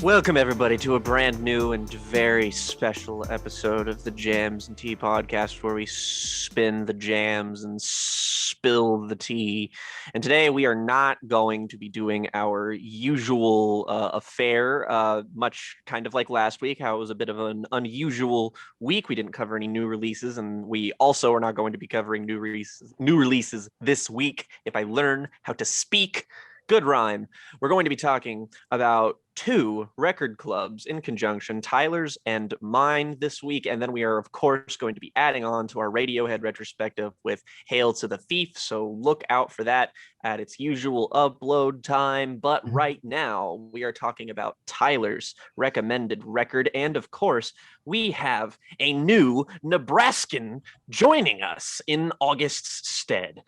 Welcome, everybody, to a brand new and very special episode of the Jams and Tea podcast, where we spin the jams and spill the tea. And today we are not going to be doing our usual affair, much kind of like last week, how it was a bit of an unusual week. We didn't cover any new releases, and we also are not going to be covering new releases this week. If I learn how to speak, good rhyme. We're going to be talking about two record clubs in conjunction, Tyler's and mine, this week. And then we are, of course, going to be adding on to our Radiohead retrospective with Hail to the Thief. So look out for that at its usual upload time. But right now, we are talking about Tyler's recommended record. And of course, we have a new Nebraskan joining us in August's stead.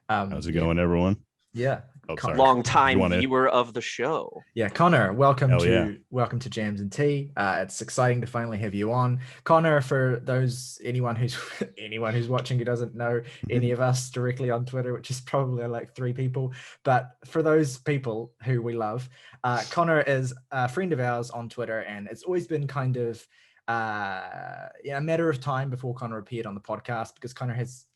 How's it going, everyone? Yeah, long-time viewer of the show. Yeah, Connor, welcome to Jams and Tea. It's exciting to finally have you on, Connor. For anyone who's watching who doesn't know any of us directly on Twitter, which is probably like 3 people, but for those people who we love, Connor is a friend of ours on Twitter, and it's always been kind of a matter of time before Connor appeared on the podcast, because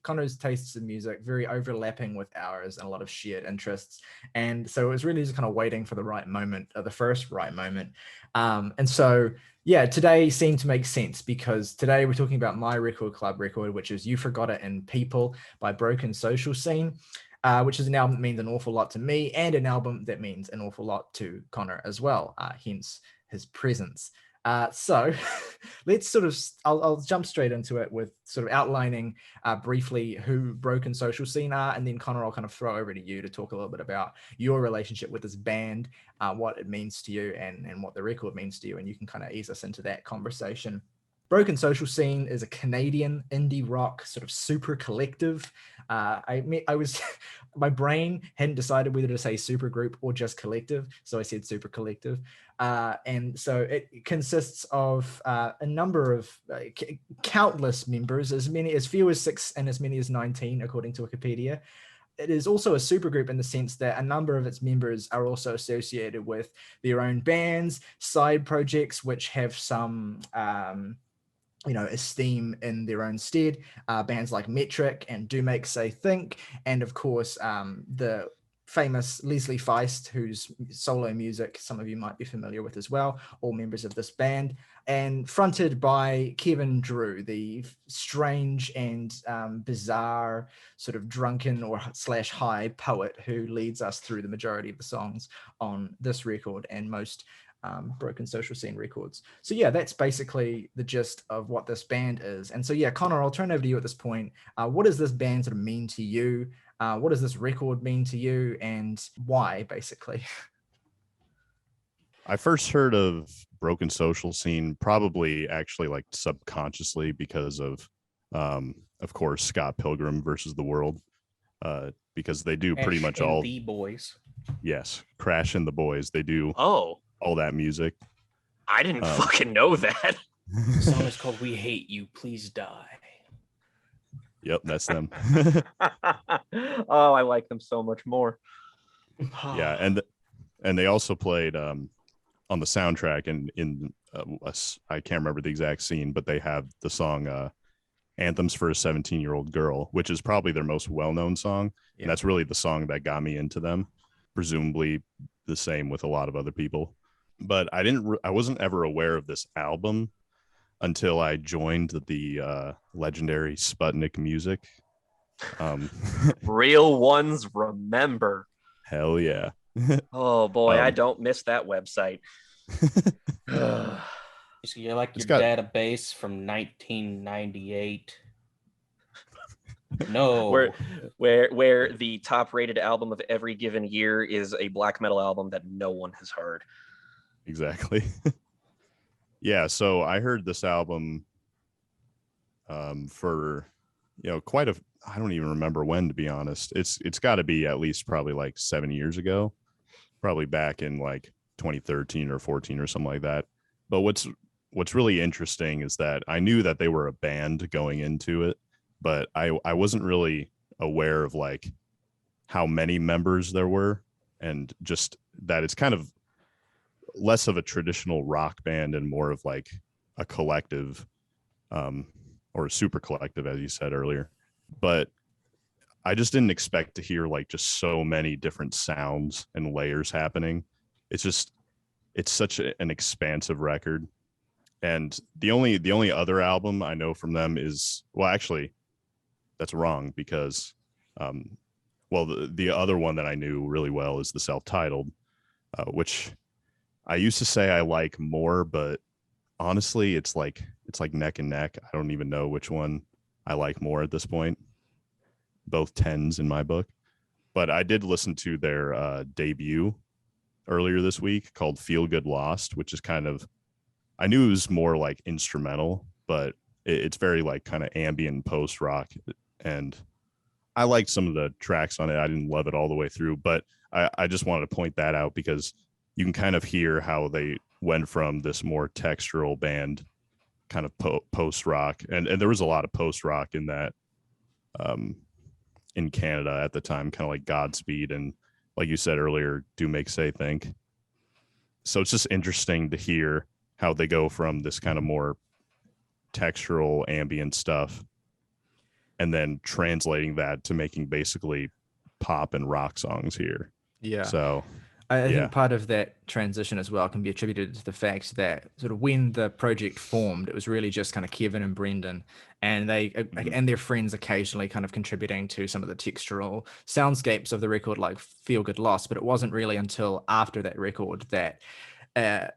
Connor's tastes in music very overlapping with ours and a lot of shared interests, and so it was really just kind of waiting for the right moment, or the first right moment. And so today seemed to make sense, because today we're talking about my record club record, which is You Forgot It in People by Broken Social Scene, which is an album that means an awful lot to me, and an album that means an awful lot to Connor as well, hence his presence. So let's I'll jump straight into it with sort of outlining briefly who Broken Social Scene are, and then Connor, I'll kind of throw over to you to talk a little bit about your relationship with this band, what it means to you, and what the record means to you, and you can kind of ease us into that conversation. Broken Social Scene is a Canadian indie rock sort of super collective. My brain hadn't decided whether to say super group or just collective, so I said super collective. And so it consists of a number of countless members, as few as 6 and as many as 19, according to Wikipedia. It is also a supergroup in the sense that a number of its members are also associated with their own bands, side projects, which have some esteem in their own stead. Bands like Metric and Do Make Say Think, and of course the famous Leslie Feist, whose solo music some of you might be familiar with as well, all members of this band, and fronted by Kevin Drew, the strange and bizarre sort of drunken or / high poet who leads us through the majority of the songs on this record and most Broken Social Scene records. So that's basically the gist of what this band is. And so Connor, I'll turn over to you at this point. What does this band sort of mean to you? What does this record mean to you, and why, basically? I first heard of Broken Social Scene probably actually like subconsciously because of course, Scott Pilgrim versus the World, because they do pretty much all the boys. Yes, Crash and the Boys. They do all that music. I didn't fucking know that. The song is called We Hate You, Please Die. Yep, that's them. Oh, I like them so much more. Yeah, and they also played on the soundtrack, and in I can't remember the exact scene, but they have the song Anthems for a 17-Year-Old Girl, which is probably their most well-known song. And that's really the song that got me into them, presumably the same with a lot of other people. But I wasn't ever aware of this album until I joined the legendary Sputnik Music. Real ones remember. Hell yeah. Oh boy, I don't miss that website. You're like your database from 1998. No, where the top rated album of every given year is a black metal album that no one has heard. Exactly. Yeah, so I heard this album for I don't even remember when, to be honest. It's got to be at least probably like 7 years ago, probably back in like 2013 or 14 or something like that. But what's really interesting is that I knew that they were a band going into it, but I wasn't really aware of like how many members there were, and just that it's kind of less of a traditional rock band and more of like a collective, or a super collective, as you said earlier. But I just didn't expect to hear like just so many different sounds and layers happening. It's such an expansive record. And the only other album I know from them is, well, actually, that's wrong, because well, the other one that I knew really well is the self-titled, which I used to say I like more, but honestly, it's like neck and neck. I don't even know which one I like more at this point. Both tens in my book. But I did listen to their debut earlier this week called Feel Good Lost, which is kind of, I knew it was more like instrumental, but it's very like kind of ambient post rock. And I liked some of the tracks on it. I didn't love it all the way through, but I just wanted to point that out because you can kind of hear how they went from this more textural band kind of post rock. And there was a lot of post rock in that, in Canada at the time, kind of like Godspeed and, like you said earlier, Do Make Say Think. So it's just interesting to hear how they go from this kind of more textural ambient stuff and then translating that to making basically pop and rock songs here. Yeah. So I think part of that transition as well can be attributed to the fact that sort of when the project formed, it was really just kind of Kevin and Brendan, and they and their friends occasionally kind of contributing to some of the textural soundscapes of the record, like Feel Good Lost. But it wasn't really until after that record that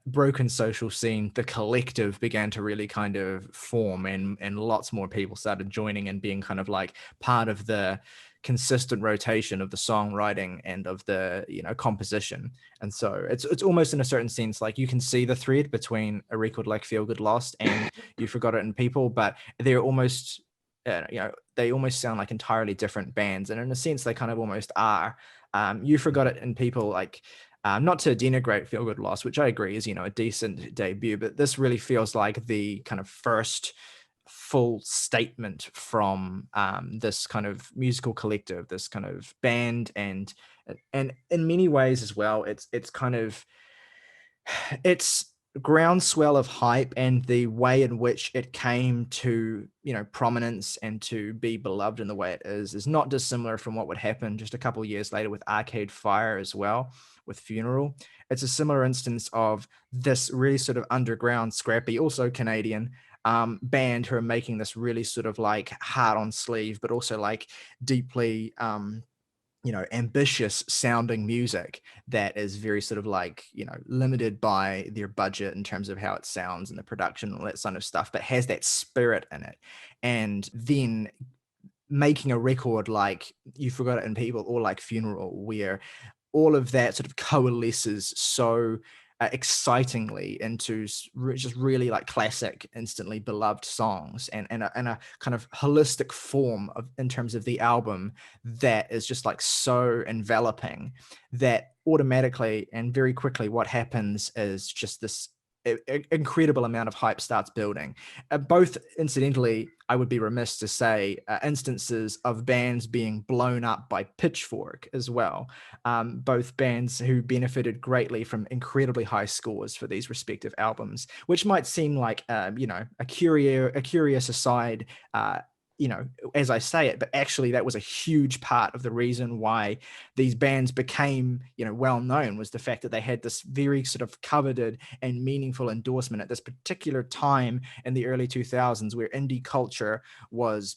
Broken Social Scene, the collective, began to really kind of form, and lots more people started joining and being kind of like part of the consistent rotation of the songwriting and of the composition. And so it's almost in a certain sense like you can see the thread between a record like Feel Good Lost and You Forgot It in People, but they're almost they almost sound like entirely different bands, and in a sense they kind of almost are. You Forgot It in People, like not to denigrate Feel Good Lost, which I agree is a decent debut, but this really feels like the kind of first full statement from this kind of musical collective, this kind of band, and in many ways as well, it's kind of, it's groundswell of hype, and the way in which it came to prominence and to be beloved in the way it is not dissimilar from what would happen just a couple of years later with Arcade Fire as well, with Funeral. It's a similar instance of this really sort of underground, scrappy, also Canadian band who are making this really sort of like hard on sleeve, but also like deeply ambitious sounding music that is very sort of like limited by their budget in terms of how it sounds and the production and all that sort of stuff, but has that spirit in it. And then making a record like You Forgot It in People or like Funeral, where all of that sort of coalesces so excitingly into just really like classic, instantly beloved songs, and a kind of holistic form of, in terms of the album, that is just like so enveloping that automatically and very quickly what happens is just this incredible amount of hype starts building. Both, incidentally, I would be remiss to say, instances of bands being blown up by Pitchfork as well. Both bands who benefited greatly from incredibly high scores for these respective albums, which might seem like a curious aside, as I say it, but actually that was a huge part of the reason why these bands became, well known, was the fact that they had this very sort of coveted and meaningful endorsement at this particular time in the early 2000s, where indie culture was,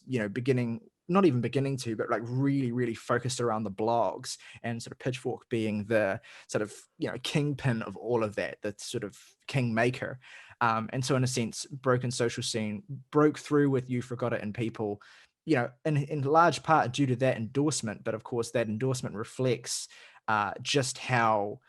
not even beginning to, but like really, really focused around the blogs, and sort of Pitchfork being the sort of, kingpin of all of that, the sort of kingmaker. And so in a sense, Broken Social Scene broke through with You Forgot It in People, in large part due to that endorsement. But of course, that endorsement reflects just how,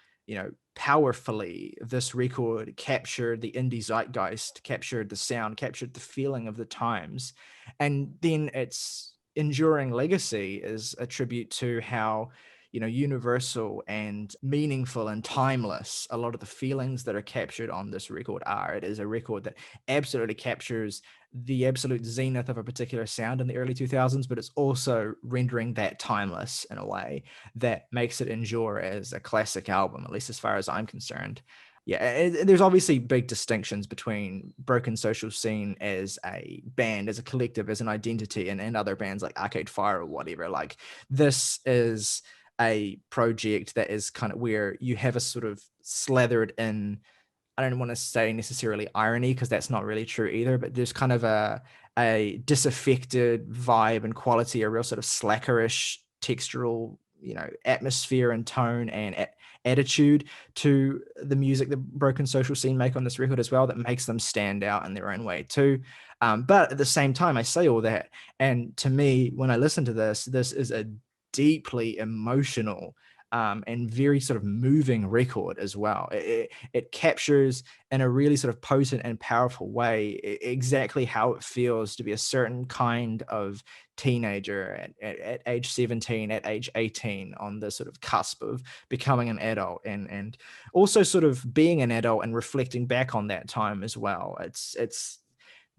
powerfully this record captured the indie zeitgeist, captured the sound, captured the feeling of the times. And then its enduring legacy is a tribute to how universal and meaningful and timeless a lot of the feelings that are captured on this record are. It is a record that absolutely captures the absolute zenith of a particular sound in the early 2000s, but it's also rendering that timeless in a way that makes it endure as a classic album, at least as far as I'm concerned. there's obviously big distinctions between Broken Social Scene as a band, as a collective, as an identity, and other bands like Arcade Fire or whatever. Like, this is a project that is kind of where you have a sort of slathered in, I don't want to say necessarily irony, because that's not really true either, but there's kind of a disaffected vibe and quality, a real sort of slackerish textural, atmosphere and tone and attitude to the music that Broken Social Scene make on this record as well, that makes them stand out in their own way too. But at the same time, I say all that, and to me, when I listen to this is a deeply emotional and very sort of moving record as well. It captures in a really sort of potent and powerful way exactly how it feels to be a certain kind of teenager at age 17, at age 18, on the sort of cusp of becoming an adult, and also sort of being an adult and reflecting back on that time as well. It's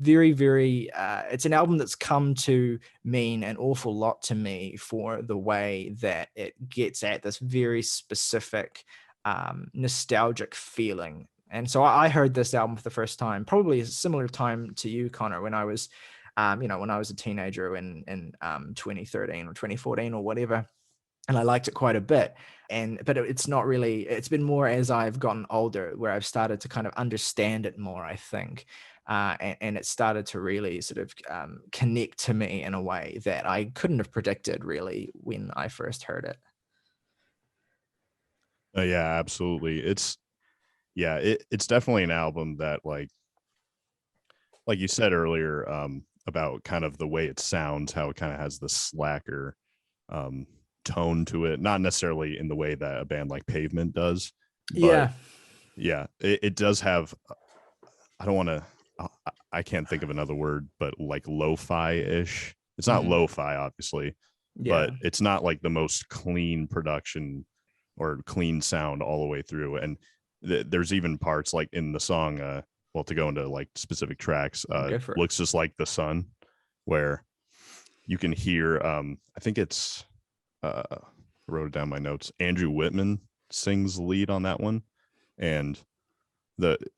very, very, it's an album that's come to mean an awful lot to me for the way that it gets at this very specific nostalgic feeling. And so I heard this album for the first time, probably a similar time to you, Connor, when I was, when I was a teenager in 2013 or 2014 or whatever. And I liked it quite a bit. But it's not really, it's been more as I've gotten older where I've started to kind of understand it more, I think. And it started to really sort of connect to me in a way that I couldn't have predicted really when I first heard it. Yeah, absolutely. It's definitely an album that like you said earlier, about kind of the way it sounds, how it kind of has the slacker tone to it, not necessarily in the way that a band like Pavement does, but it does have, I don't want to, I can't think of another word, but like lo-fi-ish. It's not lo-fi, obviously, but it's not like the most clean production or clean sound all the way through. And there's even parts like in the song, well, to go into like specific tracks, Looks Just Like the Sun, where you can hear, I think it's, I wrote it down in my notes, Andrew Whitman sings lead on that one. And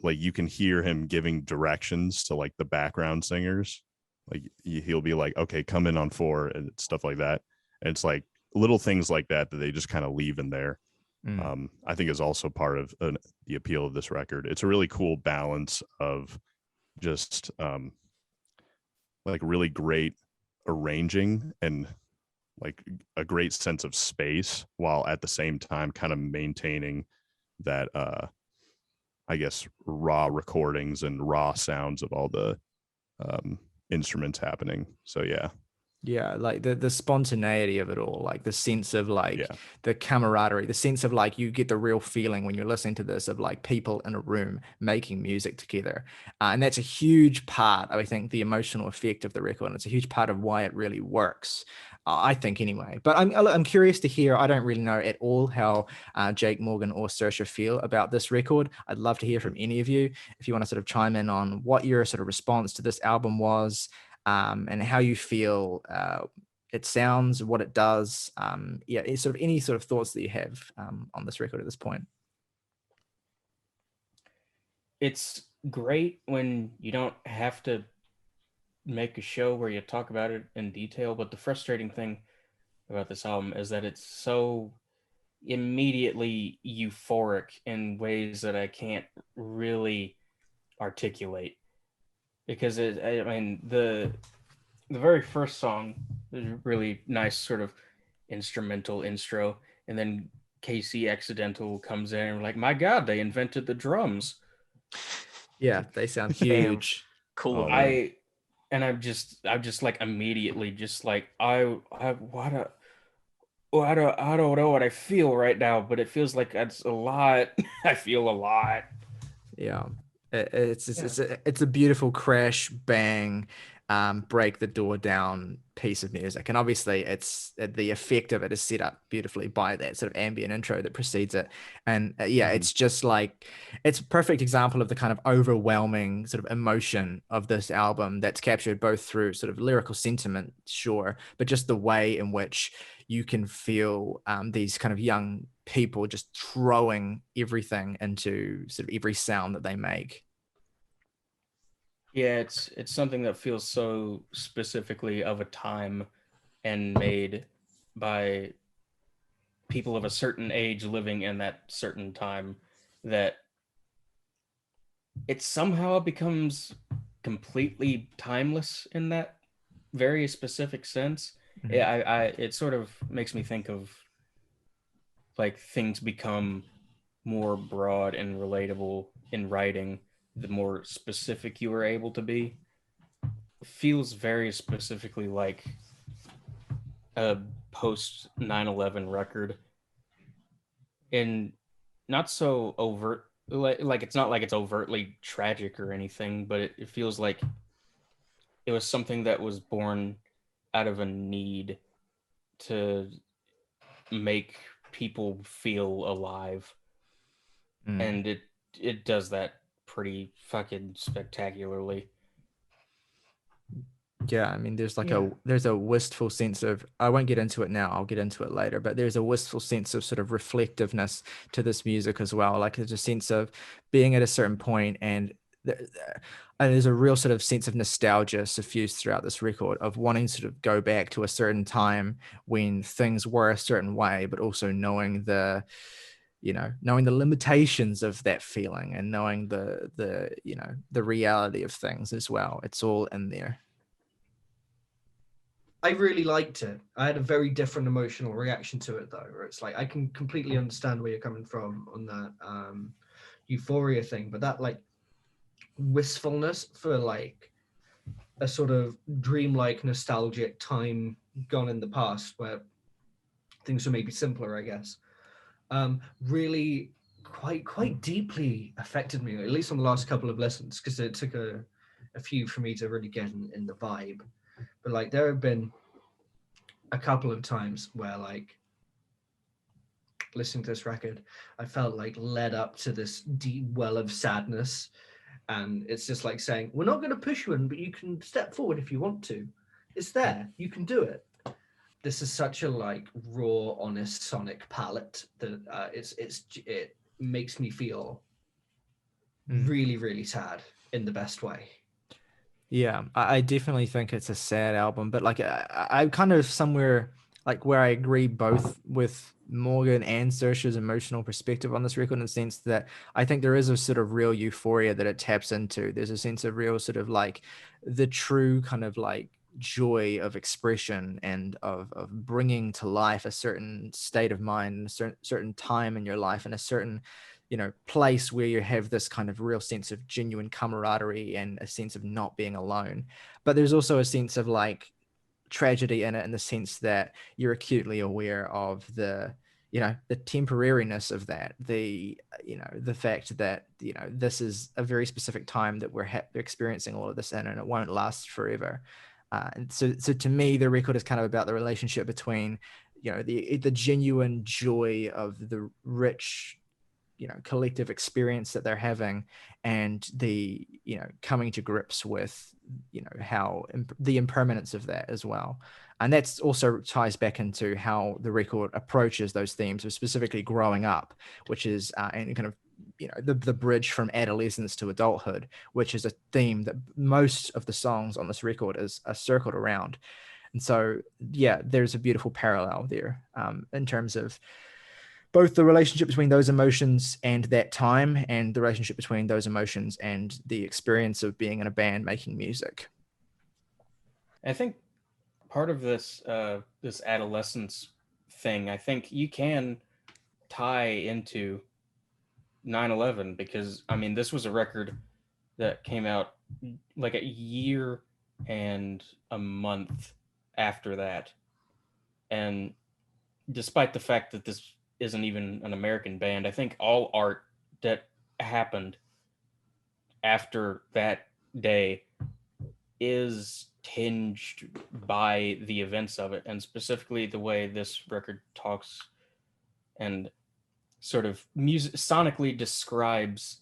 you can hear him giving directions to like the background singers. Like he'll be like, okay, come in on 4 and stuff like that. And it's like little things like that they just kind of leave in there. I think is also part of the appeal of this record. It's a really cool balance of just like really great arranging and like a great sense of space, while at the same time kind of maintaining that I guess raw recordings and raw sounds of all the instruments happening. So like the spontaneity of it all, like the sense of like the camaraderie, the sense of like you get the real feeling when you're listening to this of like people in a room making music together, and that's a huge part, I think, the emotional effect of the record, and it's a huge part of why it really works, I think, anyway. But I'm curious to hear, I don't really know at all how Jake, Morgan, or Saoirse feel about this record. I'd love to hear from any of you if you want to sort of chime in on what your sort of response to this album was, and how you feel it sounds, what it does. Sort of any sort of thoughts that you have on this record at this point. It's great when you don't have to make a show where you talk about it in detail, but the frustrating thing about this album is that it's so immediately euphoric in ways that I can't really articulate. Because the very first song is a really nice sort of instrumental intro, and then Casey Accidental comes in and we're like, my God, they invented the drums. Yeah, they sound huge. Cool. I'm just like immediately just like I don't know what I feel right now, but it feels like that's a lot. I feel a lot. Yeah. It's a beautiful crash bang, break the door down piece of music, and obviously it's the effect of it is set up beautifully by that sort of ambient intro that precedes it. And it's just like, it's a perfect example of the kind of overwhelming sort of emotion of this album that's captured both through sort of lyrical sentiment, sure, but just the way in which you can feel these kind of young people just throwing everything into sort of every sound that they make. Yeah, it's something that feels so specifically of a time and made by people of a certain age living in that certain time, that it somehow becomes completely timeless in that very specific sense. Mhm. It sort of makes me think of like things become more broad and relatable in writing the more specific you are able to be. It feels very specifically like a post 9/11 record, and not so overt, like it's not like it's overtly tragic or anything, but it feels like it was something that was born out of a need to make people feel alive, Mm. and it does that pretty fucking spectacularly. Yeah, I mean, there's like Yeah. there's a wistful sense of, I won't get into it now, I'll get into it later, but there's a wistful sense of sort of reflectiveness to this music as well. Like there's a sense of being at a certain point, and there's a real sort of sense of nostalgia suffused throughout this record, of wanting to sort of go back to a certain time when things were a certain way, but also knowing the limitations of that feeling, and knowing the reality of things as well. It's all in there. I really liked it. I had a very different emotional reaction to it though, where it's like I can completely understand where you're coming from on that euphoria thing, but that like wistfulness for like a sort of dreamlike nostalgic time gone in the past where things were maybe simpler, I guess, really quite deeply affected me, at least on the last couple of listens, because it took a few for me to really get in the vibe. But like there have been a couple of times where like listening to this record, I felt like led up to this deep well of sadness, and it's just like saying, we're not going to push you in, but you can step forward if you want to. It's there, you can do it. This is such a like raw, honest sonic palette that it makes me feel really, really sad in the best way. Yeah, I definitely think it's a sad album, but like I kind of somewhere like where I agree both with Morgan and Saoirse's emotional perspective on this record, in the sense that I think there is a sort of real euphoria that it taps into. There's a sense of real sort of like the true kind of like joy of expression, and of bringing to life a certain state of mind, a certain time in your life, and a certain place where you have this kind of real sense of genuine camaraderie and a sense of not being alone. But there's also a sense of like tragedy in it, in the sense that you're acutely aware of the temporariness of that, the fact that this is a very specific time that we're experiencing all of this in, and it won't last forever. And so to me, the record is kind of about the relationship between the genuine joy of the rich collective experience that they're having, and the coming to grips with how the impermanence of that as well. And that's also ties back into how the record approaches those themes of specifically growing up, which is and kind of the bridge from adolescence to adulthood, which is a theme that most of the songs on this record are circled around. And so yeah, there's a beautiful parallel there, in terms of both the relationship between those emotions and that time, and the relationship between those emotions and the experience of being in a band making music. I think part of this this adolescence thing, I think you can tie into 9/11, because I mean this was a record that came out like a year and a month after that, and despite the fact that this isn't even an American band, I think all art that happened after that day is tinged by the events of it, and specifically the way this record talks and sort of sonically describes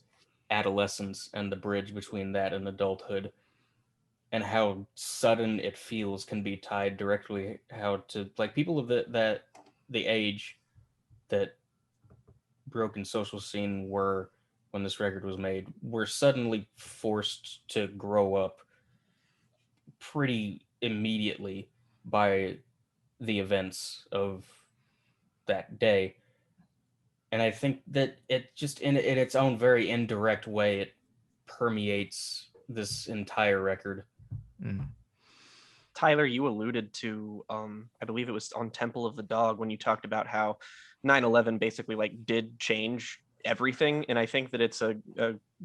adolescence and the bridge between that and adulthood. and how sudden it feels can be tied directly how to like people of the age that broken social scene were when this record was made were suddenly forced to grow up pretty immediately by the events of that day. And I think that it just in its own very indirect way, it permeates this entire record. Tyler, you alluded to, I believe it was on Temple of the Dog when you talked about how 9/11 basically like did change everything. And I think that it's a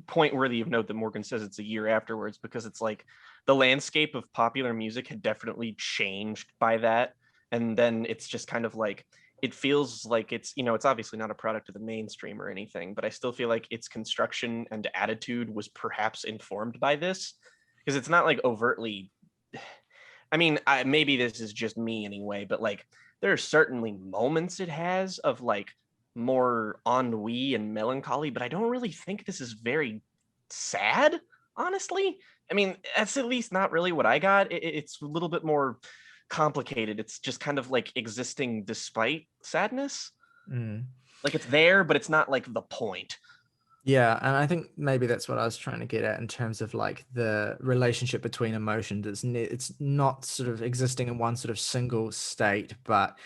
point worthy of note that Morgan says it's a year afterwards, because it's like the landscape of popular music had definitely changed by that. And then it's just kind of like, it feels like it's, it's obviously not a product of the mainstream or anything, but I still feel like its construction and attitude was perhaps informed by this, because it's not like overtly, I mean, maybe this is just me anyway, but like there are certainly moments it has of like more ennui and melancholy, but I don't really think this is very sad, honestly. I mean, that's at least not really what I got. It's a little bit more complicated. It's just kind of like existing despite sadness. Like it's there, but it's not like the point. Yeah, and I think maybe that's what I was trying to get at in terms of like the relationship between emotions. It's not sort of existing in one sort of single state, but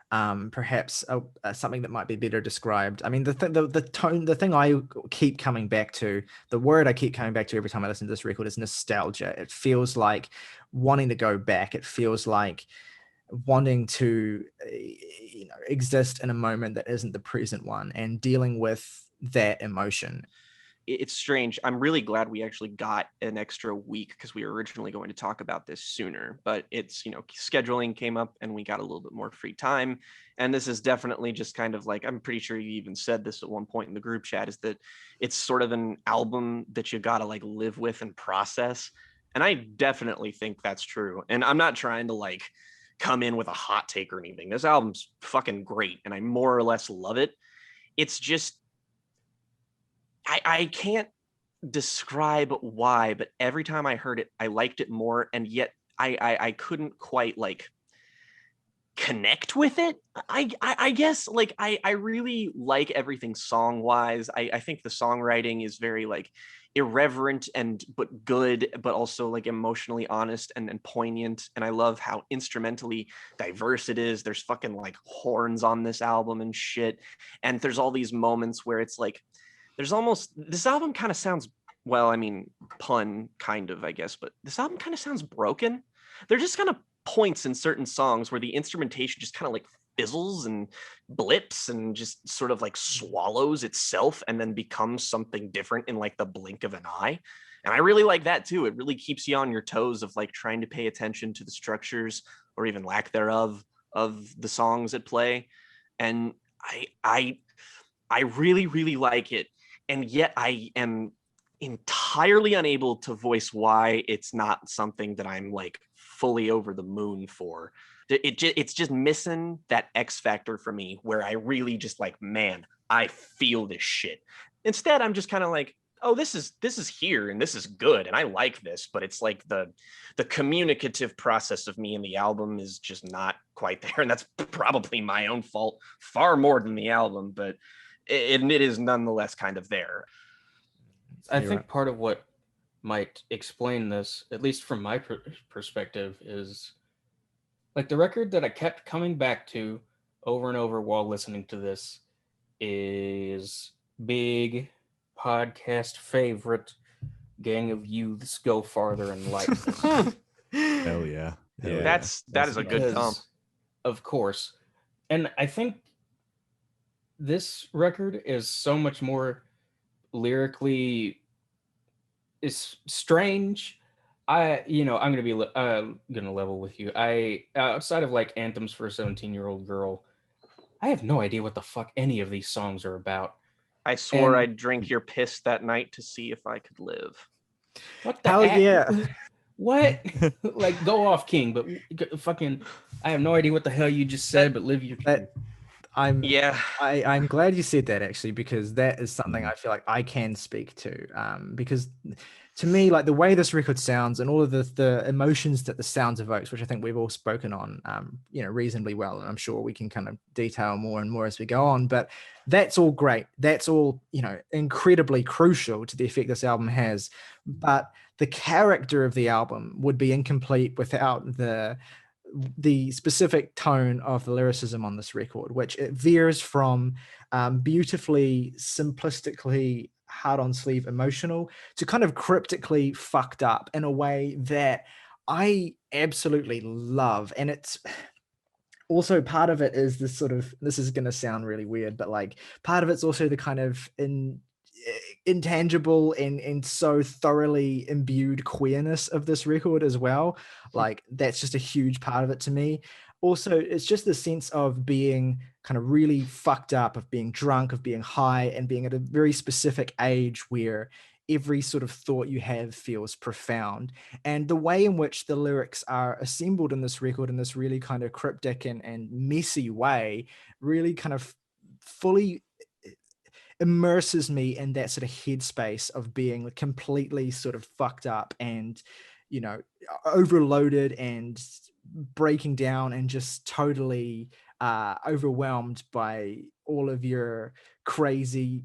perhaps something that might be better described. I mean, the tone, the thing I keep coming back to, the word I keep coming back to every time I listen to this record is nostalgia. It feels like wanting to go back. It feels like wanting to exist in a moment that isn't the present one and dealing with that emotion. It's strange. I'm really glad we actually got an extra week, because we were originally going to talk about this sooner, but it's, scheduling came up and we got a little bit more free time. And this is definitely just kind of like, I'm pretty sure you even said this at one point in the group chat, is that it's sort of an album that you got to like live with and process. And I definitely think that's true. And I'm not trying to like come in with a hot take or anything. This album's fucking great and I more or less love it. It's just, I can't describe why, but every time I heard it, I liked it more, and yet I couldn't quite like connect with it. I guess like I really like everything song wise. I think the songwriting is very like irreverent but good, but also like emotionally honest and poignant. And I love how instrumentally diverse it is. There's fucking like horns on this album and shit, and there's all these moments where it's like, there's almost, this album kind of sounds, well, I mean, pun kind of, I guess, but this album kind of sounds broken. They're just kind of points in certain songs where the instrumentation just kind of like fizzles and blips and just sort of like swallows itself and then becomes something different in like the blink of an eye. And I really like that too. It really keeps you on your toes of like trying to pay attention to the structures or even lack thereof of the songs at play. And I really, really like it. And yet I am entirely unable to voice why it's not something that I'm like fully over the moon for. It's just missing that X factor for me where I really just like, man, I feel this shit. Instead, I'm just kind of like, oh, this is here and this is good and I like this, but it's like the communicative process of me in the album is just not quite there, and that's probably my own fault far more than the album, but it is nonetheless kind of there. I think part of what might explain this, at least from my perspective, is like the record that I kept coming back to over and over while listening to this is big podcast favorite Gang of Youths Go Farther in Life. Hell yeah. That is a good comp. Of course. And I think this record is so much more lyrically is strange. I'm gonna level with you. I outside of like anthems for a 17-year-old girl, I have no idea what the fuck any of these songs are about. I swore I'd drink your piss that night to see if I could live. What the hell yeah. What? Like, go off, King, but fucking I have no idea what the hell you just said, but live your that Yeah. I'm glad you said that actually, because that is something I feel like I can speak to. Because to me, like the way this record sounds and all of the emotions that the sounds evokes, which I think we've all spoken on, reasonably well, and I'm sure we can kind of detail more and more as we go on. But that's all great. That's all, incredibly crucial to the effect this album has. But the character of the album would be incomplete without the specific tone of the lyricism on this record, which it veers from beautifully, simplistically, hard on sleeve emotional to kind of cryptically fucked up in a way that I absolutely love. And it's also part of it is this is going to sound really weird, but like part of it's also the kind of intangible and so thoroughly imbued queerness of this record as well. Like that's just a huge part of it to me. Also, it's just the sense of being kind of really fucked up, of being drunk, of being high, and being at a very specific age where every sort of thought you have feels profound. And the way in which the lyrics are assembled in this record in this really kind of cryptic and messy way really kind of fully immerses me in that sort of headspace of being completely sort of fucked up and overloaded and breaking down and just totally overwhelmed by all of your crazy,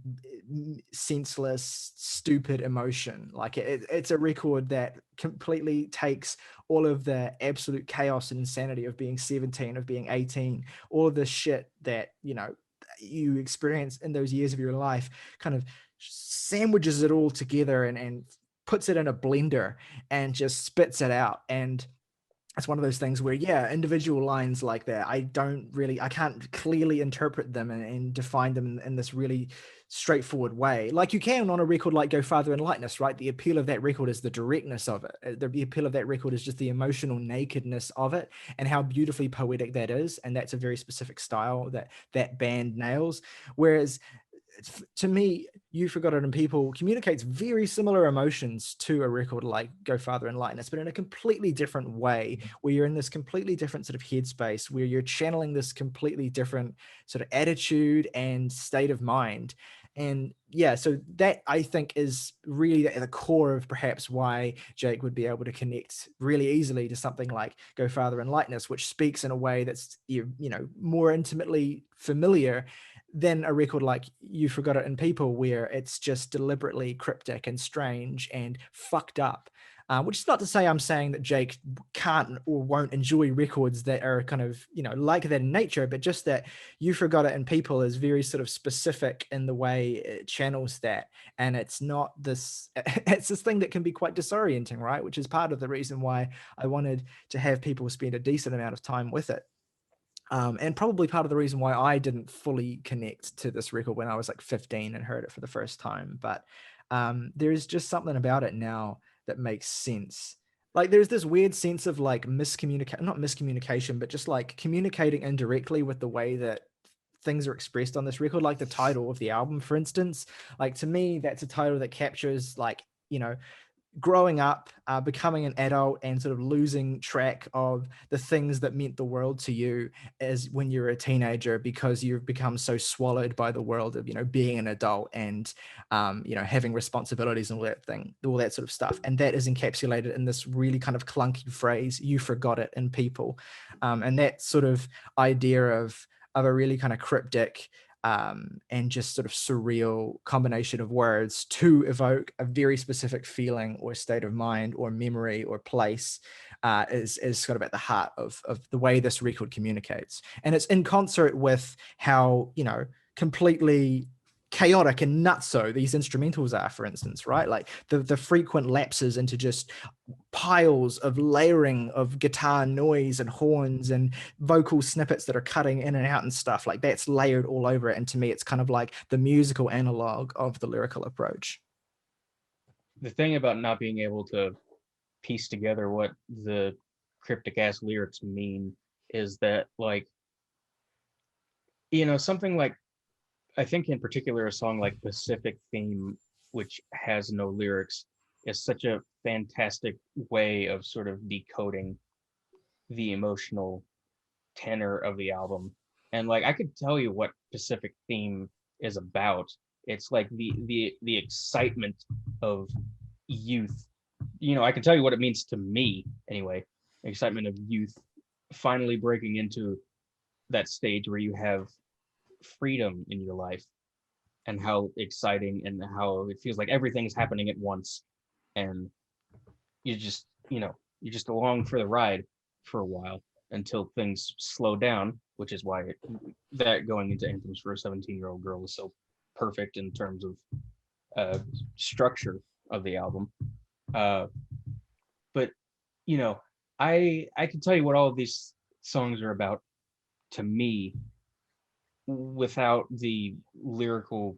senseless, stupid emotion. Like it's a record that completely takes all of the absolute chaos and insanity of being 17, of being 18, all of the shit that you experience in those years of your life, kind of sandwiches it all together and puts it in a blender and just spits it out. And it's one of those things where, individual lines like that, I can't clearly interpret them and define them in this really straightforward way. Like you can on a record like Go Farther in Lightness, right? The appeal of that record is the directness of it. The appeal of that record is just the emotional nakedness of it and how beautifully poetic that is. And that's a very specific style that band nails. Whereas to me, You Forgot It and People communicates very similar emotions to a record like Go Farther in Lightness, but in a completely different way, where you're in this completely different sort of headspace, where you're channeling this completely different sort of attitude and state of mind. And so that I think is really at the core of perhaps why Jake would be able to connect really easily to something like Go Farther in Lightness, which speaks in a way that's more intimately familiar than a record like You Forgot It in People, where it's just deliberately cryptic and strange and fucked up. Which is not to say I'm saying that Jake can't or won't enjoy records that are kind of, like that in nature, but just that You Forgot It in People is very sort of specific in the way it channels that. And it's not it's this thing that can be quite disorienting, right? Which is part of the reason why I wanted to have people spend a decent amount of time with it. And probably part of the reason why I didn't fully connect to this record when I was like 15 and heard it for the first time. But there's just something about it now that makes sense. Like there's this weird sense of like not miscommunication, but just like communicating indirectly with the way that things are expressed on this record, like the title of the album, for instance. Like to me, that's a title that captures like, growing up, becoming an adult, and sort of losing track of the things that meant the world to you as when you're a teenager, because you've become so swallowed by the world of being an adult and having responsibilities and all that sort of stuff. And that is encapsulated in this really kind of clunky phrase, "You forgot it in people," and that sort of idea of a really kind of cryptic and just sort of surreal combination of words to evoke a very specific feeling or state of mind or memory or place is sort of at the heart of the way this record communicates. And it's in concert with how, completely chaotic and nutso these instrumentals are, for instance, right? Like the frequent lapses into just piles of layering of guitar noise and horns and vocal snippets that are cutting in and out and stuff like that's layered all over it. And to me, it's kind of like the musical analog of the lyrical approach. The thing about not being able to piece together what the cryptic ass lyrics mean is that, like, something like, I think in particular a song like Pacific Theme, which has no lyrics, is such a fantastic way of sort of decoding the emotional tenor of the album. And like I could tell you what Pacific Theme is about. It's like the excitement of youth. You know, I can tell you what it means to me anyway. Excitement of youth finally breaking into that stage where you have freedom in your life, and how exciting and how it feels like everything's happening at once, and you just, you're just along for the ride for a while until things slow down, which is why that going into Anthems for a 17-year-old girl is so perfect in terms of structure of the album. But you know, I can tell you what all of these songs are about to me without the lyrical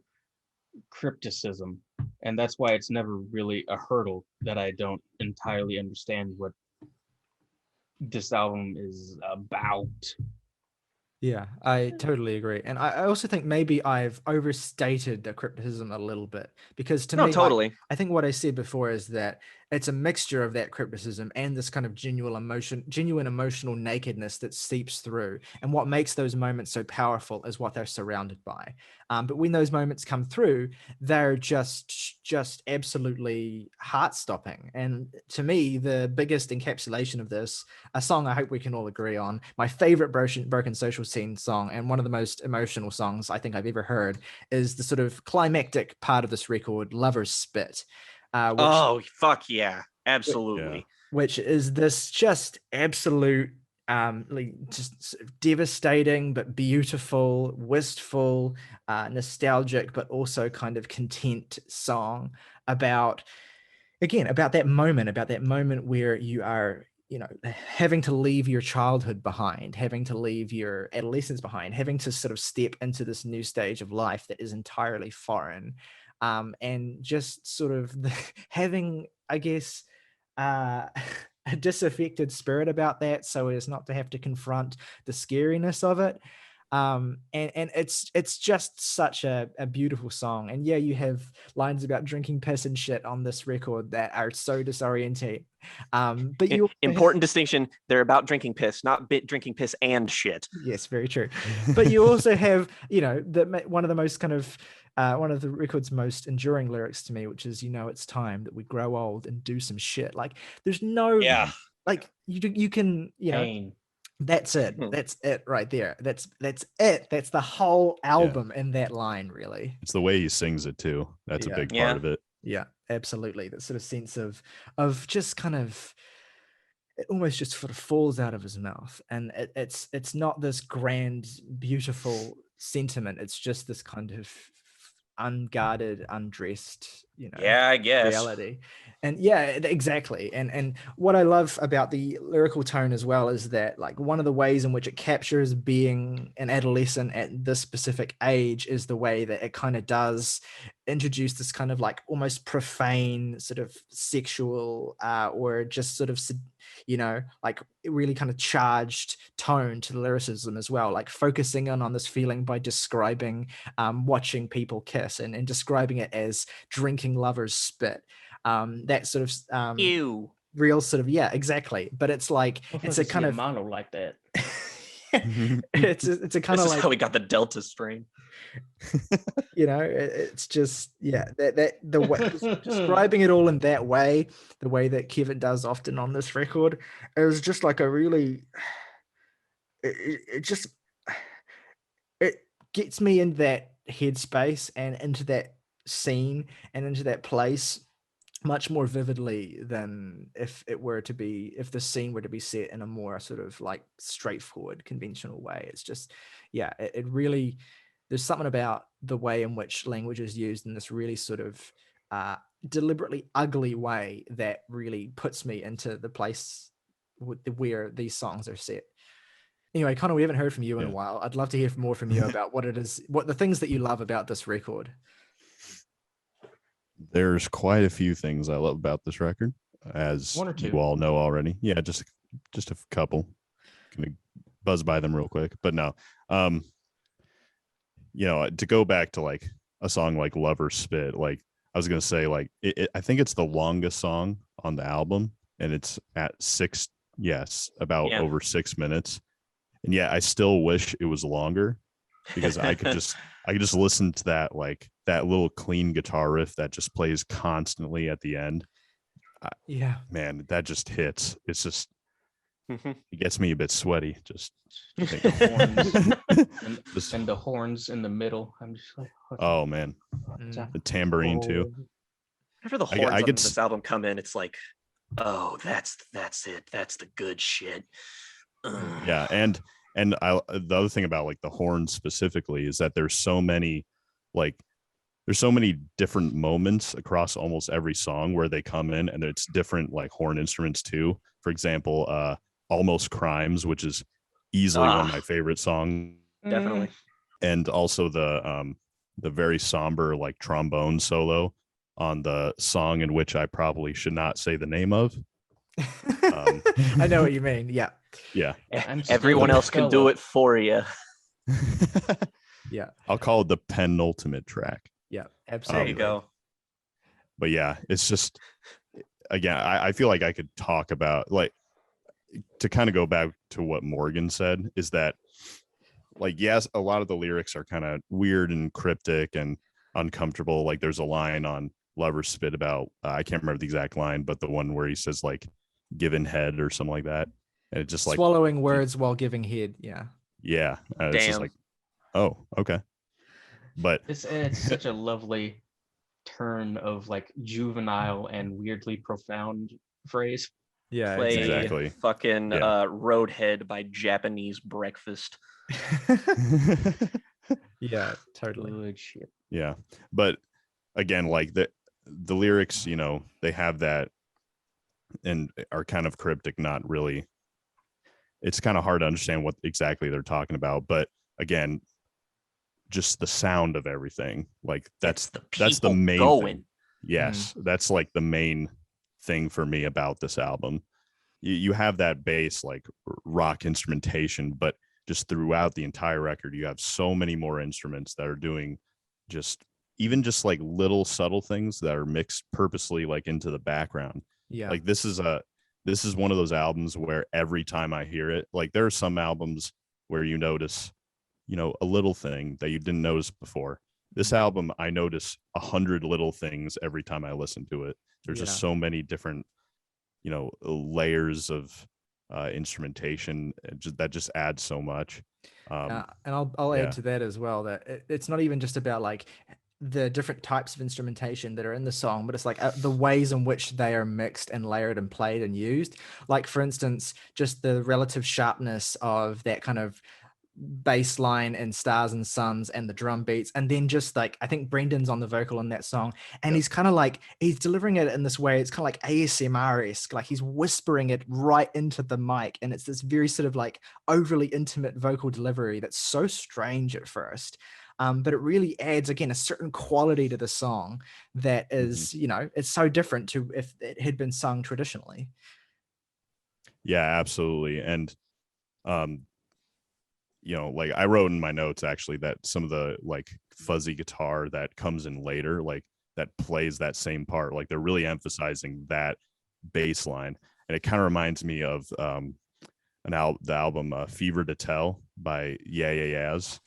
crypticism, and that's why it's never really a hurdle that I don't entirely understand what this album is about. Yeah, I totally agree. And I also think maybe I've overstated the criticism a little bit, because to No, me, totally. I think what I said before is that it's a mixture of that criticism and this kind of genuine emotional nakedness that seeps through. And what makes those moments so powerful is what they're surrounded by. But when those moments come through, they're just absolutely heart-stopping. And to me, the biggest encapsulation of this, a song I hope we can all agree on, my favorite Broken Social Scene song, and one of the most emotional songs I think I've ever heard, is the sort of climactic part of this record, Lover's Spit. Oh, fuck yeah. Absolutely. Which is this just absolute, like just devastating, but beautiful, wistful, nostalgic, but also kind of content song about, again, about that moment where you are, having to leave your childhood behind, having to leave your adolescence behind, having to sort of step into this new stage of life that is entirely foreign. And just sort of having, I guess, a disaffected spirit about that, so as not to have to confront the scariness of it. And it's just such a beautiful song. And yeah, you have lines about drinking piss and shit on this record that are so disorienting. But you important distinction, they're about drinking piss, not drinking piss and shit. Yes, very true. But you also have, one of the most kind of one of the record's most enduring lyrics to me, which is, it's time that we grow old and do some shit. Like, there's no, like you can, Pain. That's it. That's it right there. That's it. That's the whole album in that line, really. It's the way he sings it too. That's a big part of it. Yeah, absolutely. That sort of sense of just kind of, it almost just sort of falls out of his mouth, and it's not this grand, beautiful sentiment. It's just this kind of unguarded, undressed, I guess, reality. And yeah, exactly. And what I love about the lyrical tone as well is that, like, one of the ways in which it captures being an adolescent at this specific age is the way that it kind of does introduce this kind of like almost profane sort of sexual or just sort of like really kind of charged tone to the lyricism as well, like focusing on this feeling by describing watching people kiss and describing it as drinking lovers spit. That sort of ew, real sort of, yeah, exactly. But it's like it's a kind of mono like that. it's a kind of like how we got the Delta strain. It's just that the way describing it all in that way, the way that Kevin does often on this record, is just like a really it gets me in that headspace and into that scene and into that place much more vividly than if the scene were to be set in a more sort of like straightforward conventional way. It's just it really, there's something about the way in which language is used in this really sort of deliberately ugly way that really puts me into the place where these songs are set. Anyway, Connor, we haven't heard from you in a while. I'd love to hear more from you about what the things that you love about this record. There's quite a few things I love about this record, as One or two. you all know already. Yeah, just a couple. Gonna buzz by them real quick, but no. To go back to like a song like Lover's Spit, like I was gonna say, like I think it's the longest song on the album, and it's at over 6 minutes. and yet I still wish it was longer, because I could just listen to that, like that little clean guitar riff that just plays constantly at the end. Yeah, Man, that just hits. It's just, Mhm. it gets me a bit sweaty. Just think The horns just, and the horns in the middle. I'm just like, oh man, Mm. the tambourine too. Whenever the I horns on could this album come in, it's like, oh, that's it. That's the good shit. Ugh. Yeah, and the other thing about like the horns specifically is that like there's so many different moments across almost every song where they come in, and it's different like horn instruments too. For example, Almost Crimes, which is easily one of my favorite songs, Definitely. and also the very somber like trombone solo on the song in which I probably should not say the name of. I know what you mean. Yeah. Yeah. Everyone else can do it for you. Yeah. I'll call it the penultimate track. Yeah. There Absolutely. you go. But yeah, it's just, again, I feel like I could talk about, like, to kind of go back to what Morgan said, is that, like, yes, a lot of the lyrics are kind of weird and cryptic and uncomfortable. Like there's a line on Lover Spit about, I can't remember the exact line, but the one where he says like given head or something like that. And it just like Swallowing words while giving head. Yeah. yeah, it's just Damn. like, oh, okay. But it's such a lovely turn of like juvenile and weirdly profound phrase. Yeah. Play Exactly. fucking Yeah. Roadhead by Japanese Breakfast. Yeah. Totally. Good shit. yeah, but again, like the lyrics, you know, they have that and are kind of cryptic, not really, it's kind of hard to understand what exactly they're talking about, but again, just the sound of everything, like that's the main going. thing. Yes, that's like the main thing for me about this album. You have that bass like rock instrumentation, but just throughout the entire record you have so many more instruments that are doing just even just like little subtle things that are mixed purposely like into the background. Yeah. Like this is one of those albums where every time I hear it, like there are some albums where you notice, you know, a little thing that you didn't notice before. This album, I notice 100 little things every time I listen to it. There's just so many different, you know, layers of instrumentation that just adds so much. And I'll add to that as well, that it's not even just about like the different types of instrumentation that are in the song, but it's like the ways in which they are mixed and layered and played and used. Like, for instance, just the relative sharpness of that kind of bass line and Stars and Suns and the drum beats, and then just like I think Brendan's on the vocal in that song, and he's kind of like he's delivering it in this way, it's kind of like ASMR-esque, like he's whispering it right into the mic, and it's this very sort of like overly intimate vocal delivery that's so strange at first, but it really adds again a certain quality to the song that is you know, it's so different to if it had been sung traditionally. Yeah, absolutely. And you know, like I wrote in my notes actually that some of the like fuzzy guitar that comes in later, like that plays that same part, like they're really emphasizing that bass line. And it kind of reminds me of the album Fever to Tell by Yeah Yeah Yeahs.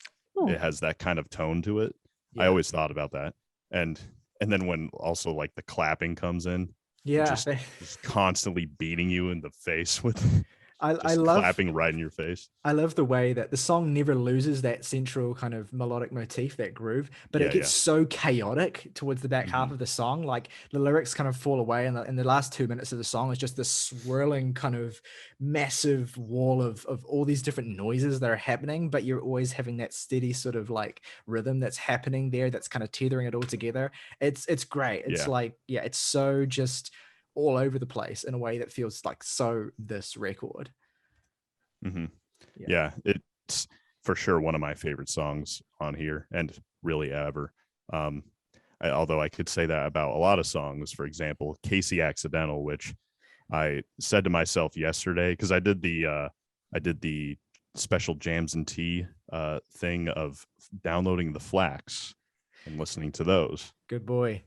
It has that kind of tone to it. I always thought about that. And then when also like the clapping comes in, just constantly beating you in the face with I love clapping right in your face. I love the way that the song never loses that central kind of melodic motif, that groove, but it gets so chaotic towards the back half of the song. Like the lyrics kind of fall away, and in the last 2 minutes of the song is just this swirling kind of massive wall of all these different noises that are happening, but you're always having that steady sort of like rhythm that's happening there that's kind of tethering it all together. It's great. It's like, it's so just all over the place in a way that feels like so this record. Yeah, it's for sure one of my favorite songs on here, and really ever. Although I could say that about a lot of songs. For example, Casey Accidental, which I said to myself yesterday, because I did the special Jams and Tea thing of downloading the FLACs and listening to those. Good boy.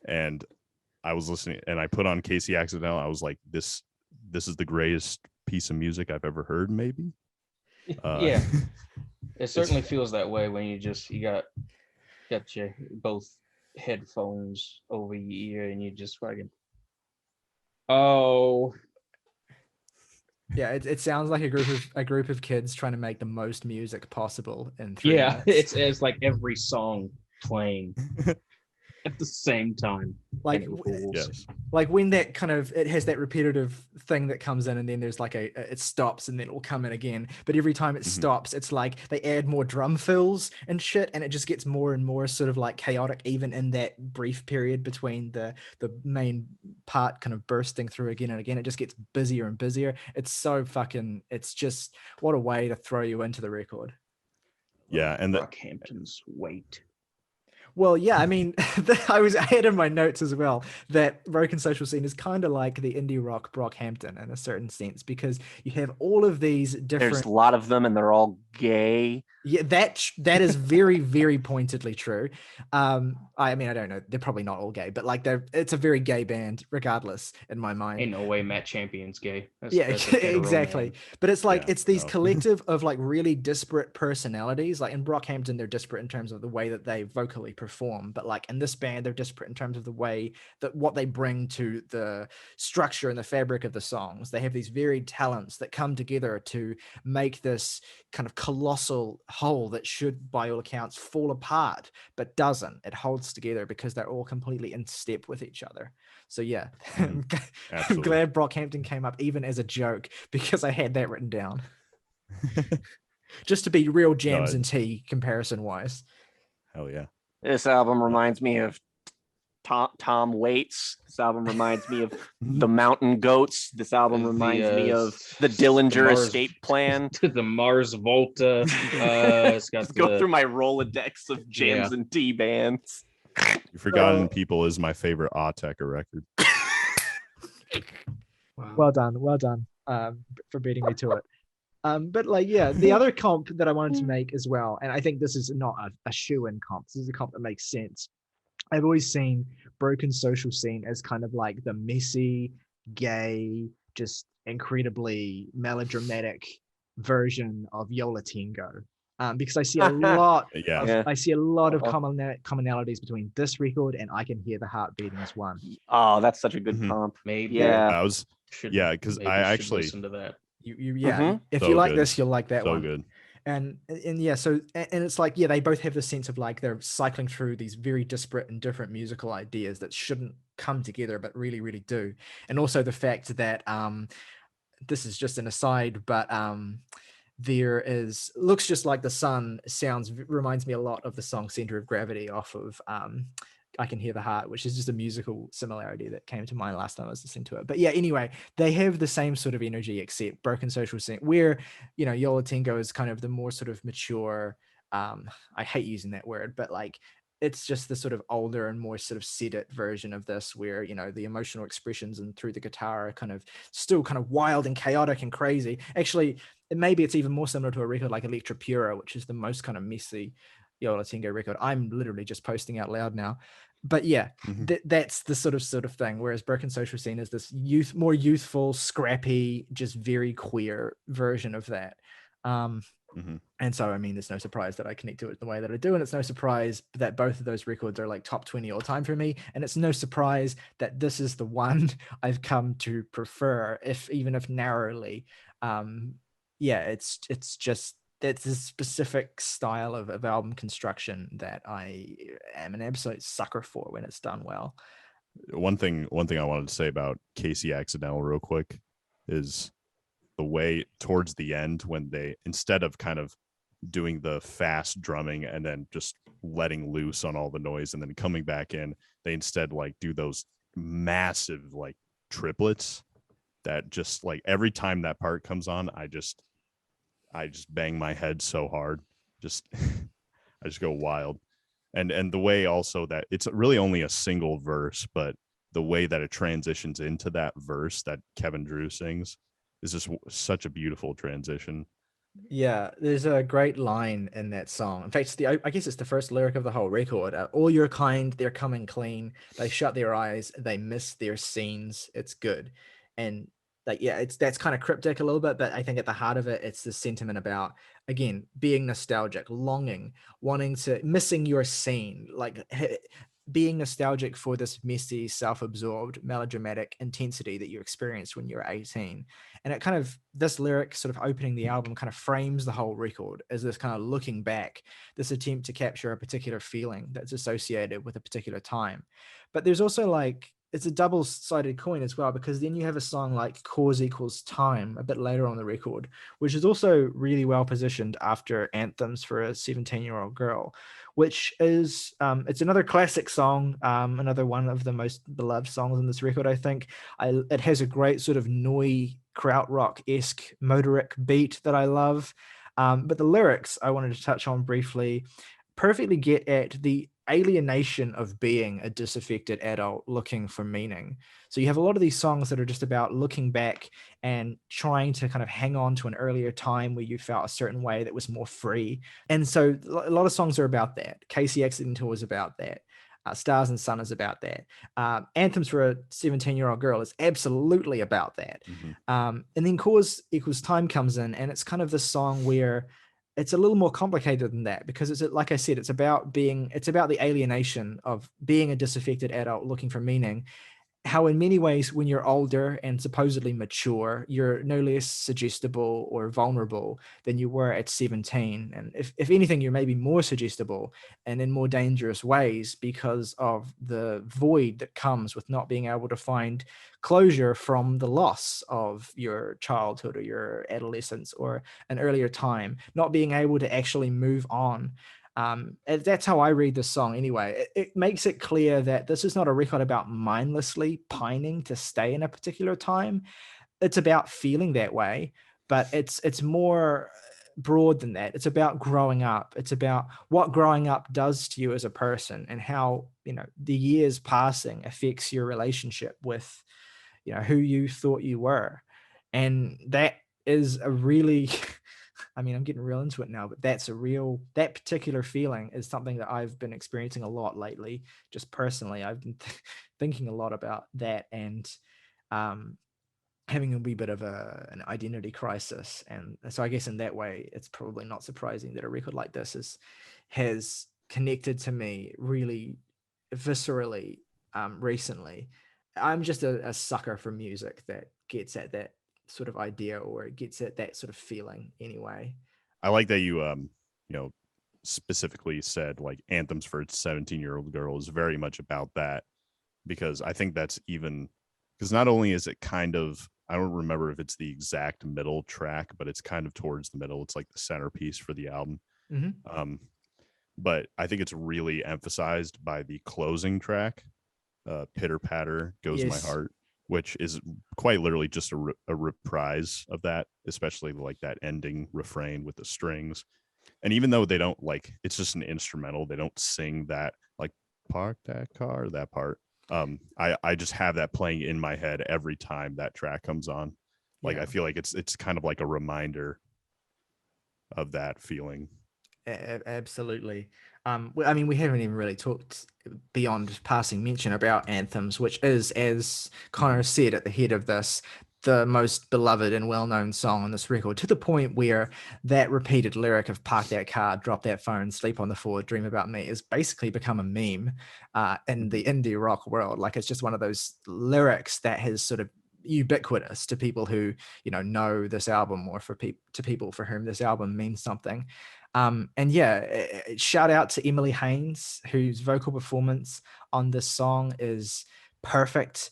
And I was listening, and I put on Casey Accidental. I was like, this is the greatest piece of music I've ever heard, maybe. Yeah. It certainly feels that way when you got your both headphones over your ear and you just fucking Yeah, it sounds like a group of kids trying to make the most music possible in 3 minutes. it's like every song playing at the same time. Like Yes. like when that kind of it has that repetitive thing that comes in and then there's like it stops and then it will come in again, but every time it stops it's like they add more drum fills and shit, and it just gets more and more sort of like chaotic even in that brief period between the main part kind of bursting through again and again. It just gets busier and busier. It's so fucking, it's just what a way to throw you into the record. Yeah, and Brockhampton's weight. Well, yeah, I mean, I had in my notes as well that Broken Social Scene is kind of like the indie rock Brockhampton in a certain sense, because you have all of these different. There's a lot of them, and they're all gay. Yeah, that is very, very pointedly true. I mean, I don't know, they're probably not all gay, but like it's a very gay band, regardless, in my mind. Ain't no way Matt Champion's gay. That's Exactly. Man. But it's like it's these collective of like really disparate personalities. Like in Brockhampton, they're disparate in terms of the way that they vocally perform, but like in this band, they're disparate in terms of the way that what they bring to the structure and the fabric of the songs. They have these varied talents that come together to make this kind of colossal whole that should, by all accounts, fall apart, but doesn't. It holds together because they're all completely in step with each other. So yeah, I'm glad Brockhampton came up even as a joke, because I had that written down. Just to be real Jams and Tea comparison wise. Hell yeah. This album reminds me of Tom Waits. This album reminds me of the Mountain Goats. This album reminds me of the Dillinger Escape Plan. The Mars Volta. It's got Let's go through my Rolodex of Jams and Tea bands. You Forgotten People is my favorite Autechre record. Wow. Well done for beating me to it. But like, yeah, the other comp that I wanted to make as well, and I think this is not a shoe-in comp, this is a comp that makes sense. I've always seen Broken Social Scene as kind of like the messy, gay, just incredibly melodramatic version of Yola Tango. Because I see a lot I see a lot of commonalities between this record and I Can Hear the Heart Beating as one. Oh, that's such a good comp. Maybe. Because I actually listen to that. If you like this, you'll like that one. So good. And yeah, so and it's like, yeah, they both have the sense of like they're cycling through these very disparate and different musical ideas that shouldn't come together but really, really do. And also the fact that this is just an aside, but there is Looks Just Like the Sun reminds me a lot of the song Center of Gravity off of I Can Hear the Heart, which is just a musical similarity that came to mind last time I was listening to it. But yeah, anyway, they have the same sort of energy, except Broken Social Scene, where, you know, Yola Tango is kind of the more sort of mature, I hate using that word, but like, it's just the sort of older and more sort of sedate version of this, where, you know, the emotional expressions and through the guitar are kind of still kind of wild and chaotic and crazy. Actually, maybe it's even more similar to a record like Electra Pura, which is the most kind of messy Yola Tango record. I'm literally just posting out loud now. But yeah, that's the sort of thing. Whereas Broken Social Scene is this more youthful, scrappy, just very queer version of that. And so, I mean, there's no surprise that I connect to it the way that I do. And it's no surprise that both of those records are like top 20 all time for me. And it's no surprise that this is the one I've come to prefer, even if narrowly. Yeah, it's just, it's a specific style of album construction that I am an absolute sucker for when it's done well. One thing I wanted to say about Casey Accidental real quick is the way towards the end, when they, instead of kind of doing the fast drumming and then just letting loose on all the noise and then coming back in, they instead like do those massive like triplets that just like every time that part comes on, I just bang my head so hard. I just go wild. And the way also that it's really only a single verse, but the way that it transitions into that verse that Kevin Drew sings is just such a beautiful transition. Yeah, there's a great line in that song. In fact, I guess it's the first lyric of the whole record. All your kind, they're coming clean. They shut their eyes. They miss their scenes. It's good. And like, yeah, that's kind of cryptic a little bit, but I think at the heart of it, it's the sentiment about, again, being nostalgic, longing, wanting to, missing your scene, like being nostalgic for this messy, self-absorbed, melodramatic intensity that you experienced when you were 18. And it kind of, this lyric sort of opening the album kind of frames the whole record as this kind of looking back, this attempt to capture a particular feeling that's associated with a particular time. But there's also like, it's a double-sided coin as well, because then you have a song like Cause Equals Time a bit later on the record, which is also really well positioned after Anthems for a 17-year-old Girl, which is it's another classic song, another one of the most beloved songs on this record, I think. It has a great sort of noi krautrock-esque motoric beat that I love, but the lyrics I wanted to touch on briefly perfectly get at the alienation of being a disaffected adult looking for meaning. So you have a lot of these songs that are just about looking back and trying to kind of hang on to an earlier time where you felt a certain way that was more free. And so a lot of songs are about that. Casey Accidental is about that. Stars and Sun is about that. Anthems for a 17-year-old Girl is absolutely about that. And then Cause Equals Time comes in, and it's kind of this song where it's a little more complicated than that, because it's, like I said, it's about the alienation of being a disaffected adult looking for meaning. How in many ways, when you're older and supposedly mature, you're no less suggestible or vulnerable than you were at 17. And if anything, you're maybe more suggestible and in more dangerous ways because of the void that comes with not being able to find closure from the loss of your childhood or your adolescence or an earlier time, not being able to actually move on. That's how I read this song anyway. It makes it clear that this is not a record about mindlessly pining to stay in a particular time. It's about feeling that way, but it's more broad than that. It's about growing up. It's about what growing up does to you as a person, and how, the years passing affects your relationship with, who you thought you were. And that is a really I mean, I'm getting real into it now, but that particular feeling is something that I've been experiencing a lot lately, just personally. I've been thinking a lot about that, and having a wee bit of an identity crisis. And so I guess in that way, it's probably not surprising that a record like this has connected to me really viscerally recently. I'm just a sucker for music that gets at that sort of idea, or it gets at that sort of feeling anyway. I like that you specifically said like Anthems for a 17-year-old Girl is very much about that, because I think that's even, because not only is it kind of, I don't remember if it's the exact middle track, but it's kind of towards the middle. It's like the centerpiece for the album. But I think it's really emphasized by the closing track, Pitter Patter Goes My Heart, which is quite literally just a reprise of that, especially like that ending refrain with the strings. And even though they don't like, it's just an instrumental, they don't sing that like park that car, that part. I just have that playing in my head every time that track comes on. Like, I feel like it's kind of like a reminder of that feeling. Absolutely. I mean, we haven't even really talked beyond passing mention about Anthems, which is, as Connor said at the head of this, the most beloved and well-known song on this record, to the point where that repeated lyric of park that car, drop that phone, sleep on the floor, dream about me is basically become a meme in the indie rock world. Like, it's just one of those lyrics that has sort of ubiquitous to people who know this album, or to people for whom this album means something. And shout out to Emily Haynes, whose vocal performance on this song is perfect,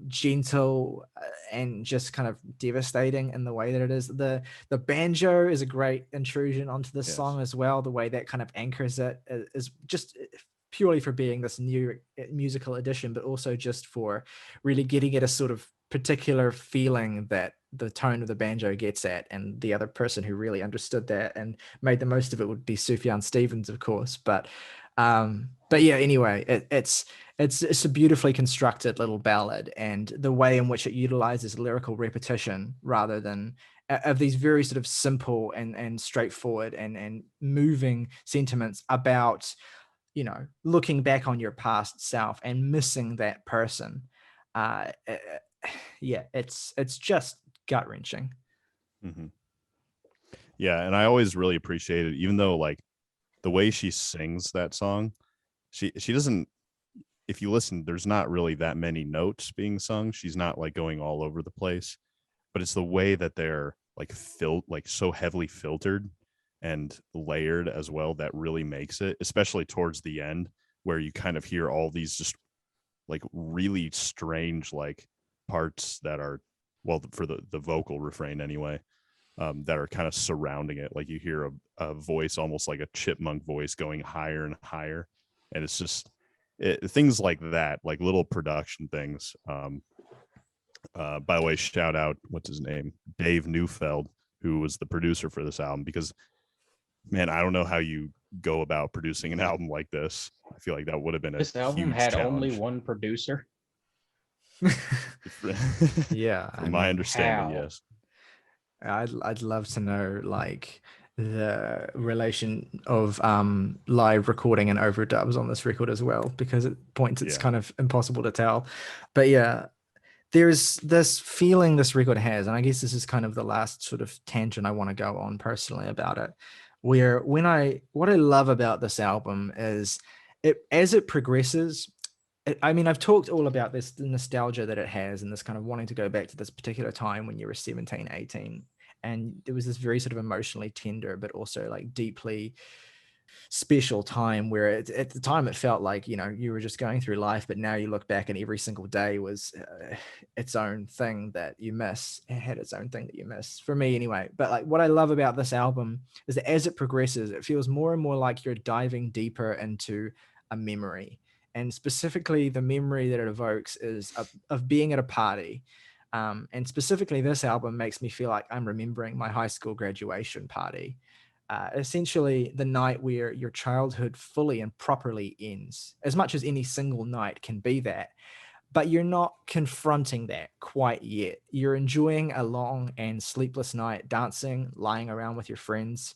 gentle, and just kind of devastating in the way that it is. The banjo is a great intrusion onto this song as well. The way that kind of anchors it is just purely for being this new musical addition, but also just for really getting at a sort of particular feeling that the tone of the banjo gets at. And the other person who really understood that and made the most of it would be Sufjan Stevens, of course. But yeah, anyway, it's a beautifully constructed little ballad, and the way in which it utilizes lyrical repetition rather than of these very sort of simple and straightforward and moving sentiments about looking back on your past self and missing that person. yeah, it's just gut wrenching. Mm-hmm. Yeah, and I always really appreciate it, even though like the way she sings that song, she doesn't. If you listen, there's not really that many notes being sung. She's not like going all over the place, but it's the way that they're like like so heavily filtered and layered as well that really makes it, especially towards the end where you kind of hear all these just like really strange like parts that are, well, for the vocal refrain anyway, that are kind of surrounding it. Like you hear a voice, almost like a chipmunk voice, going higher and higher, and it's just things like that, like little production things. By the way, shout out, what's his name, Dave Neufeld, who was the producer for this album, because man, I don't know how you go about producing an album like this. I feel like that would have been a This album huge had challenge. only one producer. Yeah, From my understanding, how? yes. I'd love to know like the relation of live recording and overdubs on this record as well, because at points it's Yeah. kind of impossible to tell. But yeah, there's this feeling this record has, and I guess this is kind of the last sort of tangent I want to go on personally about it, where what I love about this album is as it progresses. I mean, I've talked all about this nostalgia that it has and this kind of wanting to go back to this particular time when you were 17, 18. And there was this very sort of emotionally tender, but also like deeply special time where at the time it felt like, you were just going through life, but now you look back and every single day was its own thing that you miss. It had its own thing that you miss, for me anyway. But like what I love about this album is that as it progresses, it feels more and more like you're diving deeper into a memory. And specifically, the memory that it evokes is of being at a party. And specifically, this album makes me feel like I'm remembering my high school graduation party. Essentially, the night where your childhood fully and properly ends, as much as any single night can be that. But you're not confronting that quite yet. You're enjoying a long and sleepless night, dancing, lying around with your friends.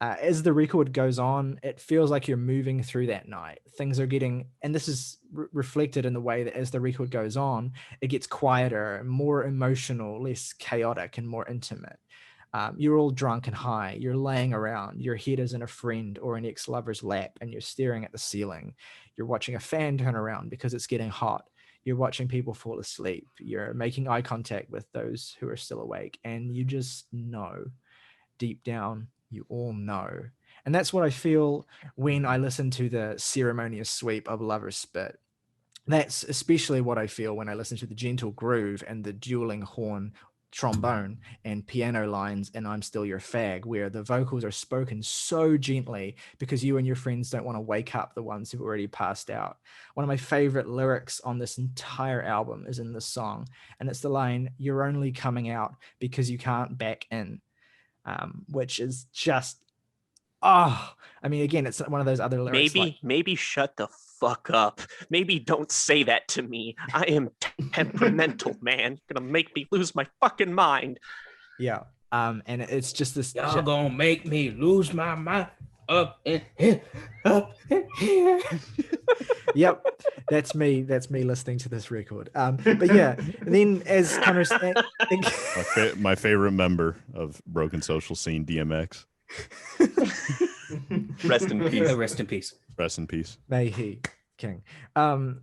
As the record goes on, it feels like you're moving through that night. Things are getting, and this is reflected in the way that as the record goes on, it gets quieter, more emotional, less chaotic, and more intimate. You're all drunk and high. You're laying around. Your head is in a friend or an ex-lover's lap, and you're staring at the ceiling. You're watching a fan turn around because it's getting hot. You're watching people fall asleep. You're making eye contact with those who are still awake, and you just know deep down, you all know. And that's what I feel when I listen to the ceremonious sweep of Lover's Spit. That's especially what I feel when I listen to the gentle groove and the dueling horn, trombone, and piano lines in I'm Still Your Fag, where the vocals are spoken so gently because you and your friends don't want to wake up the ones who've already passed out. One of my favorite lyrics on this entire album is in this song, and it's the line, "You're only coming out because you can't back in." Which is just, I mean, again, it's one of those other lyrics. Maybe shut the fuck up. Maybe don't say that to me. I am temperamental, man. Gonna make me lose my fucking mind. Yeah. And it's just this. Y'all gonna make me lose my mind up in here, up in here. Yep, that's me. That's me listening to this record. But yeah, then as Connor, my favorite member of Broken Social Scene, DMX. Rest in peace. Rest in peace. Rest in peace. May he king. God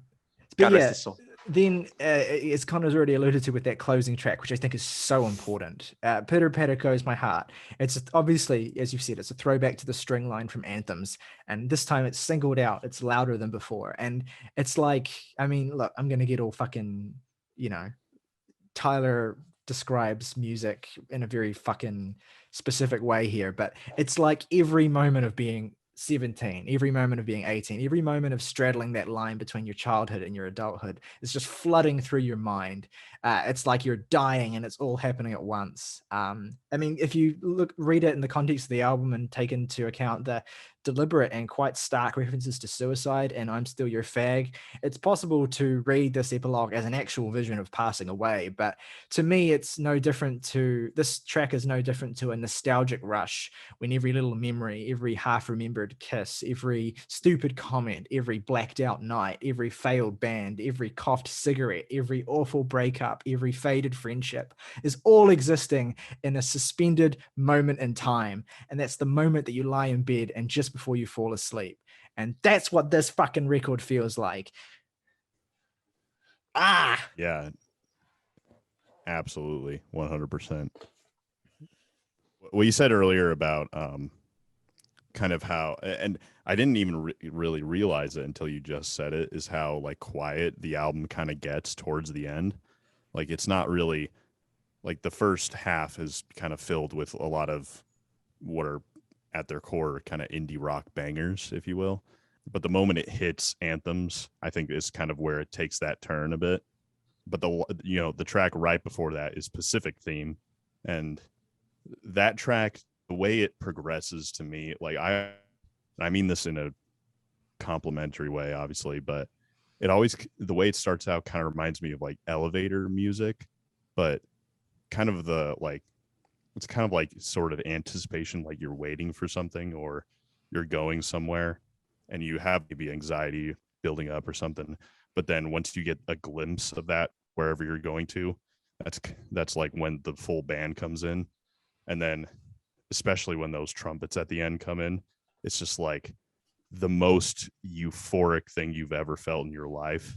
But rest yeah, his soul. then as Connor's already alluded to with that closing track, which I think is so important, Pitter Patter Goes My Heart. It's obviously, as you've said, it's a throwback to the string line from Anthems, and this time it's singled out. It's louder than before, and it's like, I mean, look, I'm gonna get all fucking, Tyler describes music in a very fucking specific way here, but it's like every moment of being 17, every moment of being 18, every moment of straddling that line between your childhood and your adulthood is just flooding through your mind. It's like you're dying and it's all happening at once. I mean, if you read it in the context of the album and take into account the deliberate and quite stark references to suicide and I'm Still Your Fag, it's possible to read this epilogue as an actual vision of passing away. But to me, it's no different to, this track is no different to a nostalgic rush when every little memory, every half-remembered kiss, every stupid comment, every blacked out night, every failed band, every coughed cigarette, every awful breakup, every faded friendship is all existing in a suspended moment in time. And that's the moment that you lie in bed and just before you fall asleep. And that's what this fucking record feels like. Yeah, absolutely. 100%. What you said earlier about kind of how, and I didn't even really realize it until you just said it, is how like quiet the album kind of gets towards the end. Like it's not really, like the first half is kind of filled with a lot of what are at their core kind of indie rock bangers, if you will. But the moment it hits anthems, I think is kind of where it takes that turn a bit. But the track right before that is Pacific Theme, and that track, the way it progresses to me, like I mean this in a complimentary way, obviously, but it always, the way it starts out kind of reminds me of like elevator music, but kind of the like, it's kind of like sort of anticipation, like you're waiting for something or you're going somewhere and you have maybe anxiety building up or something. But then once you get a glimpse of that, wherever you're going to, that's like when the full band comes in. And then especially when those trumpets at the end come in, it's just like the most euphoric thing you've ever felt in your life.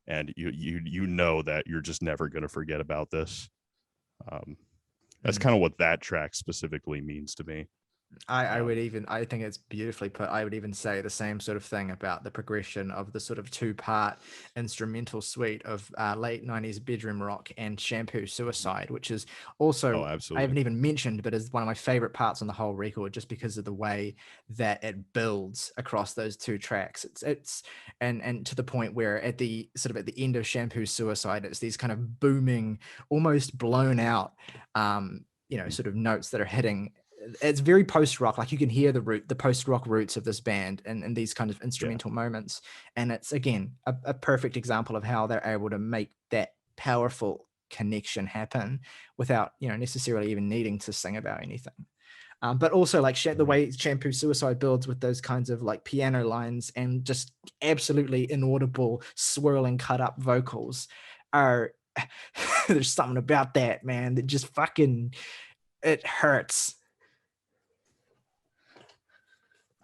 And you know that you're just never going to forget about this. That's kind of what that track specifically means to me. I think it's beautifully put. I would even say the same sort of thing about the progression of the sort of two-part instrumental suite of late 90s bedroom rock and Shampoo Suicide, which is also, I haven't even mentioned, but is one of my favorite parts on the whole record, just because of the way that it builds across those two tracks. It's and to the point where at the end of Shampoo Suicide, it's these kind of booming, almost blown out, sort of notes that are hitting. It's very post-rock, like you can hear the post-rock roots of this band and these kind of instrumental moments. And it's, again, a perfect example of how they're able to make that powerful connection happen without, necessarily even needing to sing about anything. But also like the way Shampoo Suicide builds with those kinds of like piano lines and just absolutely inaudible swirling cut up vocals are, there's something about that, man, that just fucking, it hurts.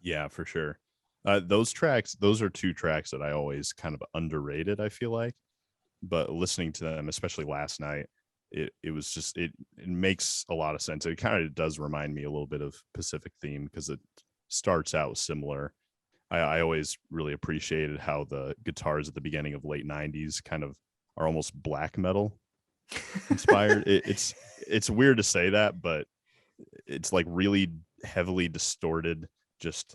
Yeah, for sure. Those are two tracks that I always kind of underrated, I feel like. But listening to them, especially last night, it was just, it makes a lot of sense. It kind of does remind me a little bit of Pacific Theme because it starts out similar. I always really appreciated how the guitars at the beginning of late 90s kind of are almost black metal inspired. It's weird to say that, but it's like really heavily distorted, just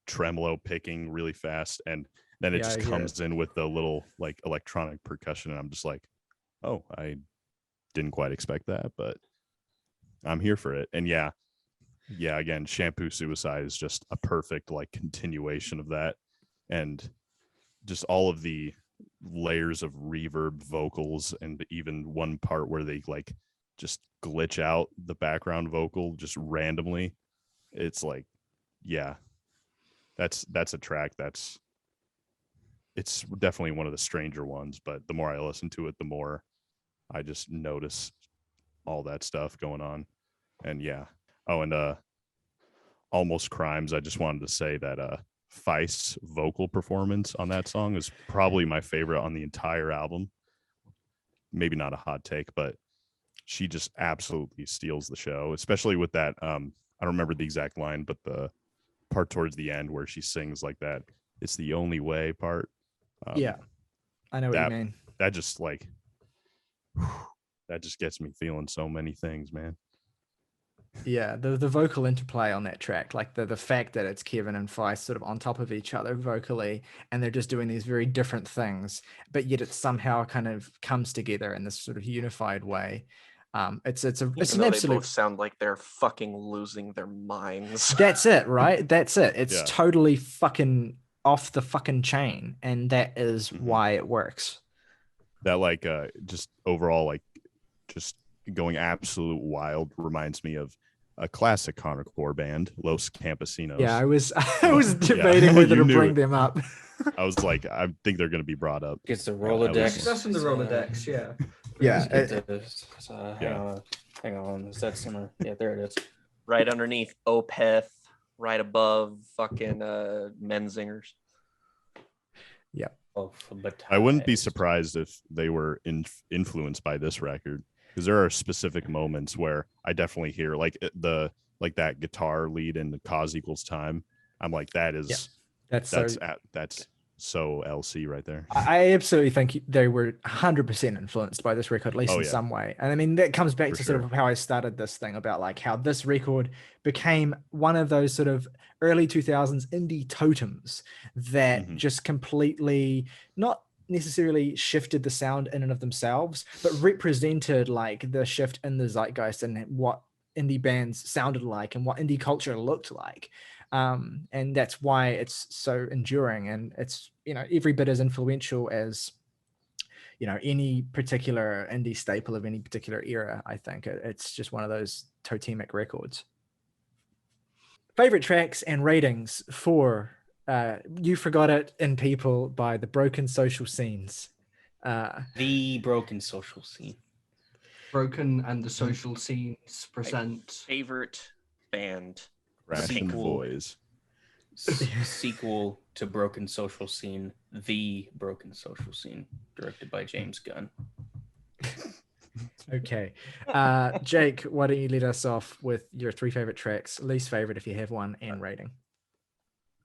tremolo picking really fast, and then it just comes in with the little like electronic percussion, and I'm just like, oh, I didn't quite expect that, but I'm here for it. And yeah, again, Shampoo Suicide is just a perfect like continuation of that, and just all of the layers of reverb vocals, and even one part where they like just glitch out the background vocal just randomly. It's like, yeah, that's a track it's definitely one of the stranger ones, but the more I listen to it, the more I just notice all that stuff going on. And yeah. Oh, and Almost Crimes, I just wanted to say that Feist's vocal performance on that song is probably my favorite on the entire album. Maybe not a hot take, but she just absolutely steals the show, especially with that I don't remember the exact line, but the part towards the end where she sings like that, it's the only way part. Yeah, I know what you mean. That just like, that just gets me feeling so many things, man. Yeah, the vocal interplay on that track, like the fact that it's Kevin and Feist sort of on top of each other vocally, and they're just doing these very different things, but yet it somehow kind of comes together in this sort of unified way. It's an Even though they absolute. both sound like they're fucking losing their minds. That's it, right? That's it. It's Yeah. totally fucking off the fucking chain, and that is why it works. That like just overall like just going absolute wild reminds me of a classic Conocore band, Los Campesinos. Yeah, I was debating whether to bring them up. I was like, I think they're going to be brought up. It's the at Rolodex. least. That's in the Rolodex, yeah. Yeah, hang on. Is that somewhere? Yeah, there it is. Right underneath Opeth, right above fucking Menzingers. Oh, but I wouldn't be surprised if they were influenced by this record, because there are specific moments where I definitely hear like that guitar lead in the Cause Equals Time. I'm like, that's so LC right there. I absolutely think they were 100% influenced by this record, at least in some way. And I mean, that comes back to sort of how I started this thing about like how this record became one of those sort of early 2000s indie totems that just completely, not necessarily shifted the sound in and of themselves, but represented like the shift in the zeitgeist and what indie bands sounded like and what indie culture looked like. And that's why it's so enduring, and it's, you know, every bit as influential as, you know, any particular indie staple of any particular era. I think it's just one of those totemic records. Favorite tracks and ratings for You Forgot It in People by the Broken Social Scenes. The Broken Social Scene. Broken and the Social Scenes present Favorite band. Ration Boys. Sequel to Broken Social Scene, The Broken Social Scene, directed by James Gunn. Okay. Jake, why don't you lead us off with your 3 favorite tracks, least favorite if you have one, and rating?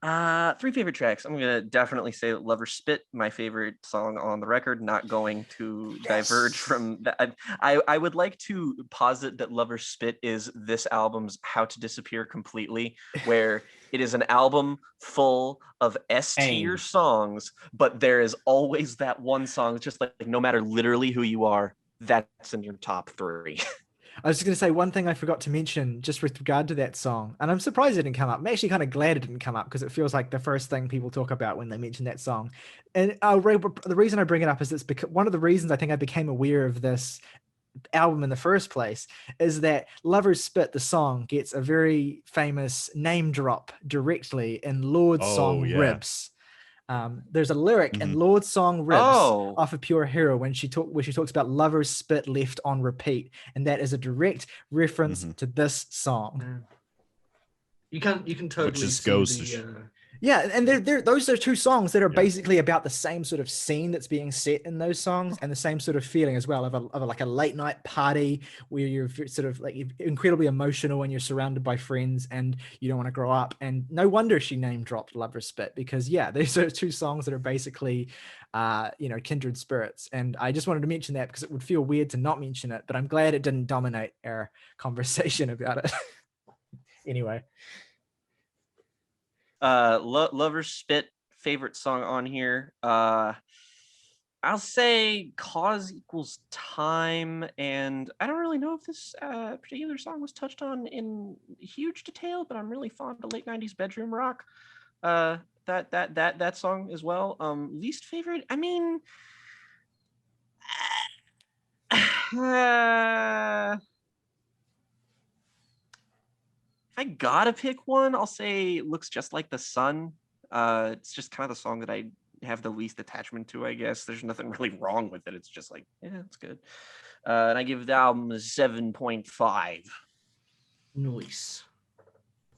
3 favorite tracks. I'm gonna definitely say Lover Spit, my favorite song on the record. Not going to diverge from that. I would like to posit that Lover Spit is this album's How to Disappear Completely, where it is an album full of S-tier songs, but there is always that one song, just like no matter literally who you are, that's in your top 3. I was just going to say one thing I forgot to mention just with regard to that song, and I'm surprised it didn't come up. I'm actually kind of glad it didn't come up because it feels like the first thing people talk about when they mention that song. And the reason I bring it up is it's because one of the reasons I think I became aware of this album in the first place is that Lover's Spit, the song, gets a very famous name drop directly in Lord's song Ribs. There's a lyric in Lord's song Ribs off of Pure Hero where she talks about Lover's Spit left on repeat, and that is a direct reference to this song. You can totally which just see goes the, to yeah, and those are 2 songs that are basically about the same sort of scene that's being set in those songs, and the same sort of feeling as well of like a late night party where you're sort of like incredibly emotional and you're surrounded by friends and you don't want to grow up. And no wonder she name dropped Lover's Spit, because these are 2 songs that are basically kindred spirits. And I just wanted to mention that because it would feel weird to not mention it, but I'm glad it didn't dominate our conversation about it. Anyway. Lover's Spit, favorite song on here. I'll say Cause Equals Time, and I don't really know if this particular song was touched on in huge detail, but I'm really fond of late 90s bedroom rock. That song as well. Least favorite, I mean, if I gotta pick one, I'll say Looks Just Like the Sun. It's just kind of the song that I have the least attachment to, I guess. There's nothing really wrong with it. It's just like, yeah, it's good. And I give the album a 7.5. Nice.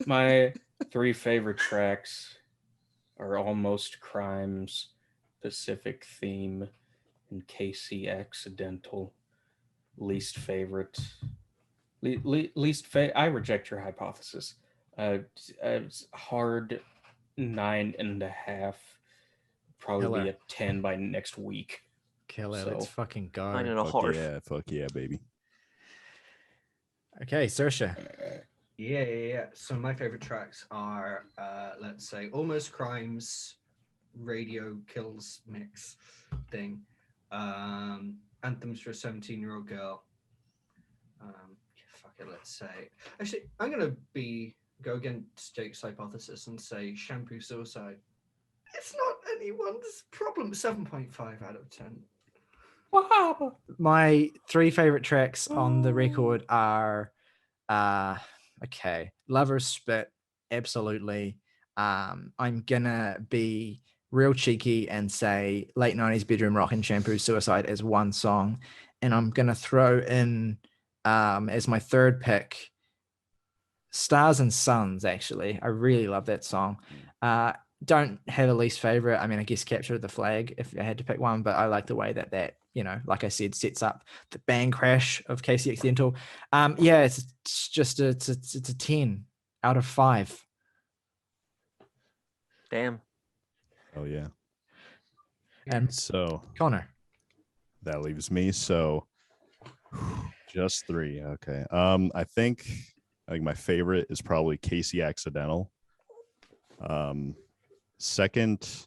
My 3 favorite tracks are Almost Crimes, Pacific Theme, and KC Accidental. Least favorite. I reject your hypothesis. It's hard 9.5. Probably be a 10 by next week. Killer, let's fucking go. 9.5. Fuck yeah, baby. Okay, Saoirse. Yeah. So my favorite tracks are, let's say, Almost Crimes, Radio Kills mix thing, Anthems for a 17-year-old girl, Fuck it, let's say. Actually, I'm gonna go against Jake's hypothesis and say Shampoo Suicide. It's not anyone's problem. 7.5 out of 10. Wow. My 3 favorite tracks on the record are okay, Lover's Spit, absolutely. I'm gonna be real cheeky and say late 90s bedroom rock and Shampoo Suicide as one song, and I'm gonna throw in as my third pick Stars and Suns. Actually, I really love that song. Don't have a least favorite. I mean, I guess Capture the Flag if I had to pick one, but I like the way that like I said, sets up the bang crash of Casey Accidental. Yeah, it's just it's a 10 out of 5. Damn. Oh yeah. And so Connor, that leaves me. So just 3. Okay. I think my favorite is probably Casey Accidental. Second,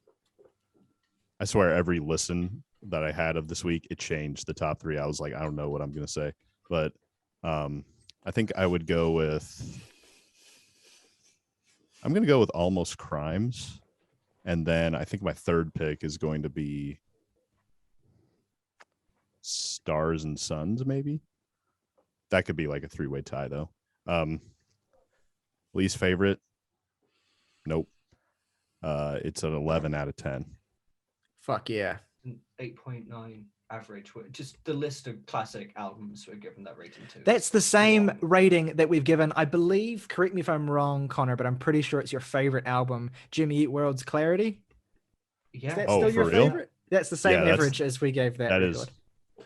I swear every listen that I had of this week, it changed the top 3. I was like, I don't know what I'm gonna say, but I think I would go with. I'm gonna go with Almost Crimes, and then I think my third pick is going to be Stars and Suns. Maybe that could be like a 3-way tie though. Least favorite, nope. It's an 11 out of 10. fuck yeah. An 8.9 average. Just the list of classic albums we're given that rating to. That's the same long. rating that we've given, I believe, correct me if I'm wrong, Connor, but I'm pretty sure it's your favorite album, Jimmy Eat World's Clarity. Yeah. Is that Oh, still your for real? favorite? That's the same Yeah, average as we gave that record.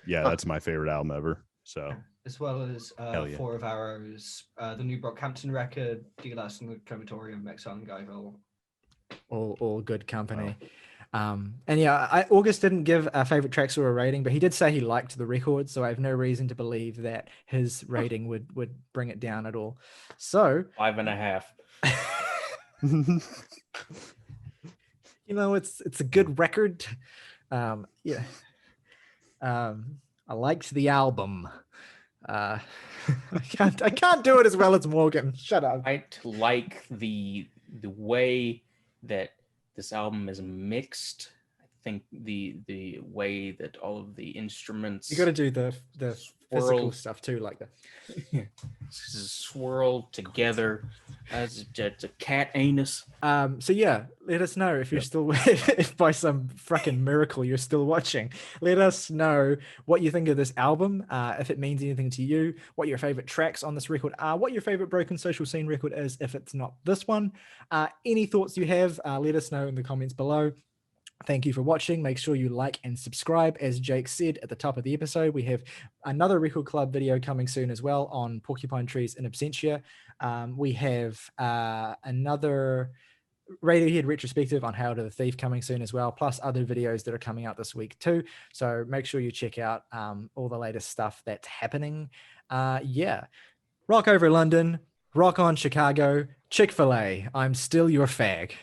That's my favorite album ever. So As well as Hell yeah. 4 of Arrows, the new Brockhampton record, D-Last and the Crematorium, Exile and Guyville. All good company. And yeah, August didn't give favorite tracks or a rating, but he did say he liked the record, so I have no reason to believe that his rating would bring it down at all. So 5.5. it's a good record. Yeah. I liked the album. I can't do it as well as Morgan. Shut up. I like the way that this album is mixed. I think the way that all of the instruments You got to do the physical swirl stuff too, like that. swirl together as a cat anus. So yeah, let us know if you're still, if by some fucking miracle you're still watching. Let us know what you think of this album, if it means anything to you, what your favorite tracks on this record are, what your favorite Broken Social Scene record is if it's not this one. Any thoughts you have, let us know in the comments below. Thank you for watching. Make sure you like and subscribe. As Jake said at the top of the episode, we have another Record Club video coming soon as well on Porcupine Trees in Absentia. We have another Radiohead retrospective on Hail to the Thief coming soon as well, plus other videos that are coming out this week too. So make sure you check out all the latest stuff that's happening. Yeah. Rock over London, rock on Chicago, Chick-fil-A. I'm still your fag.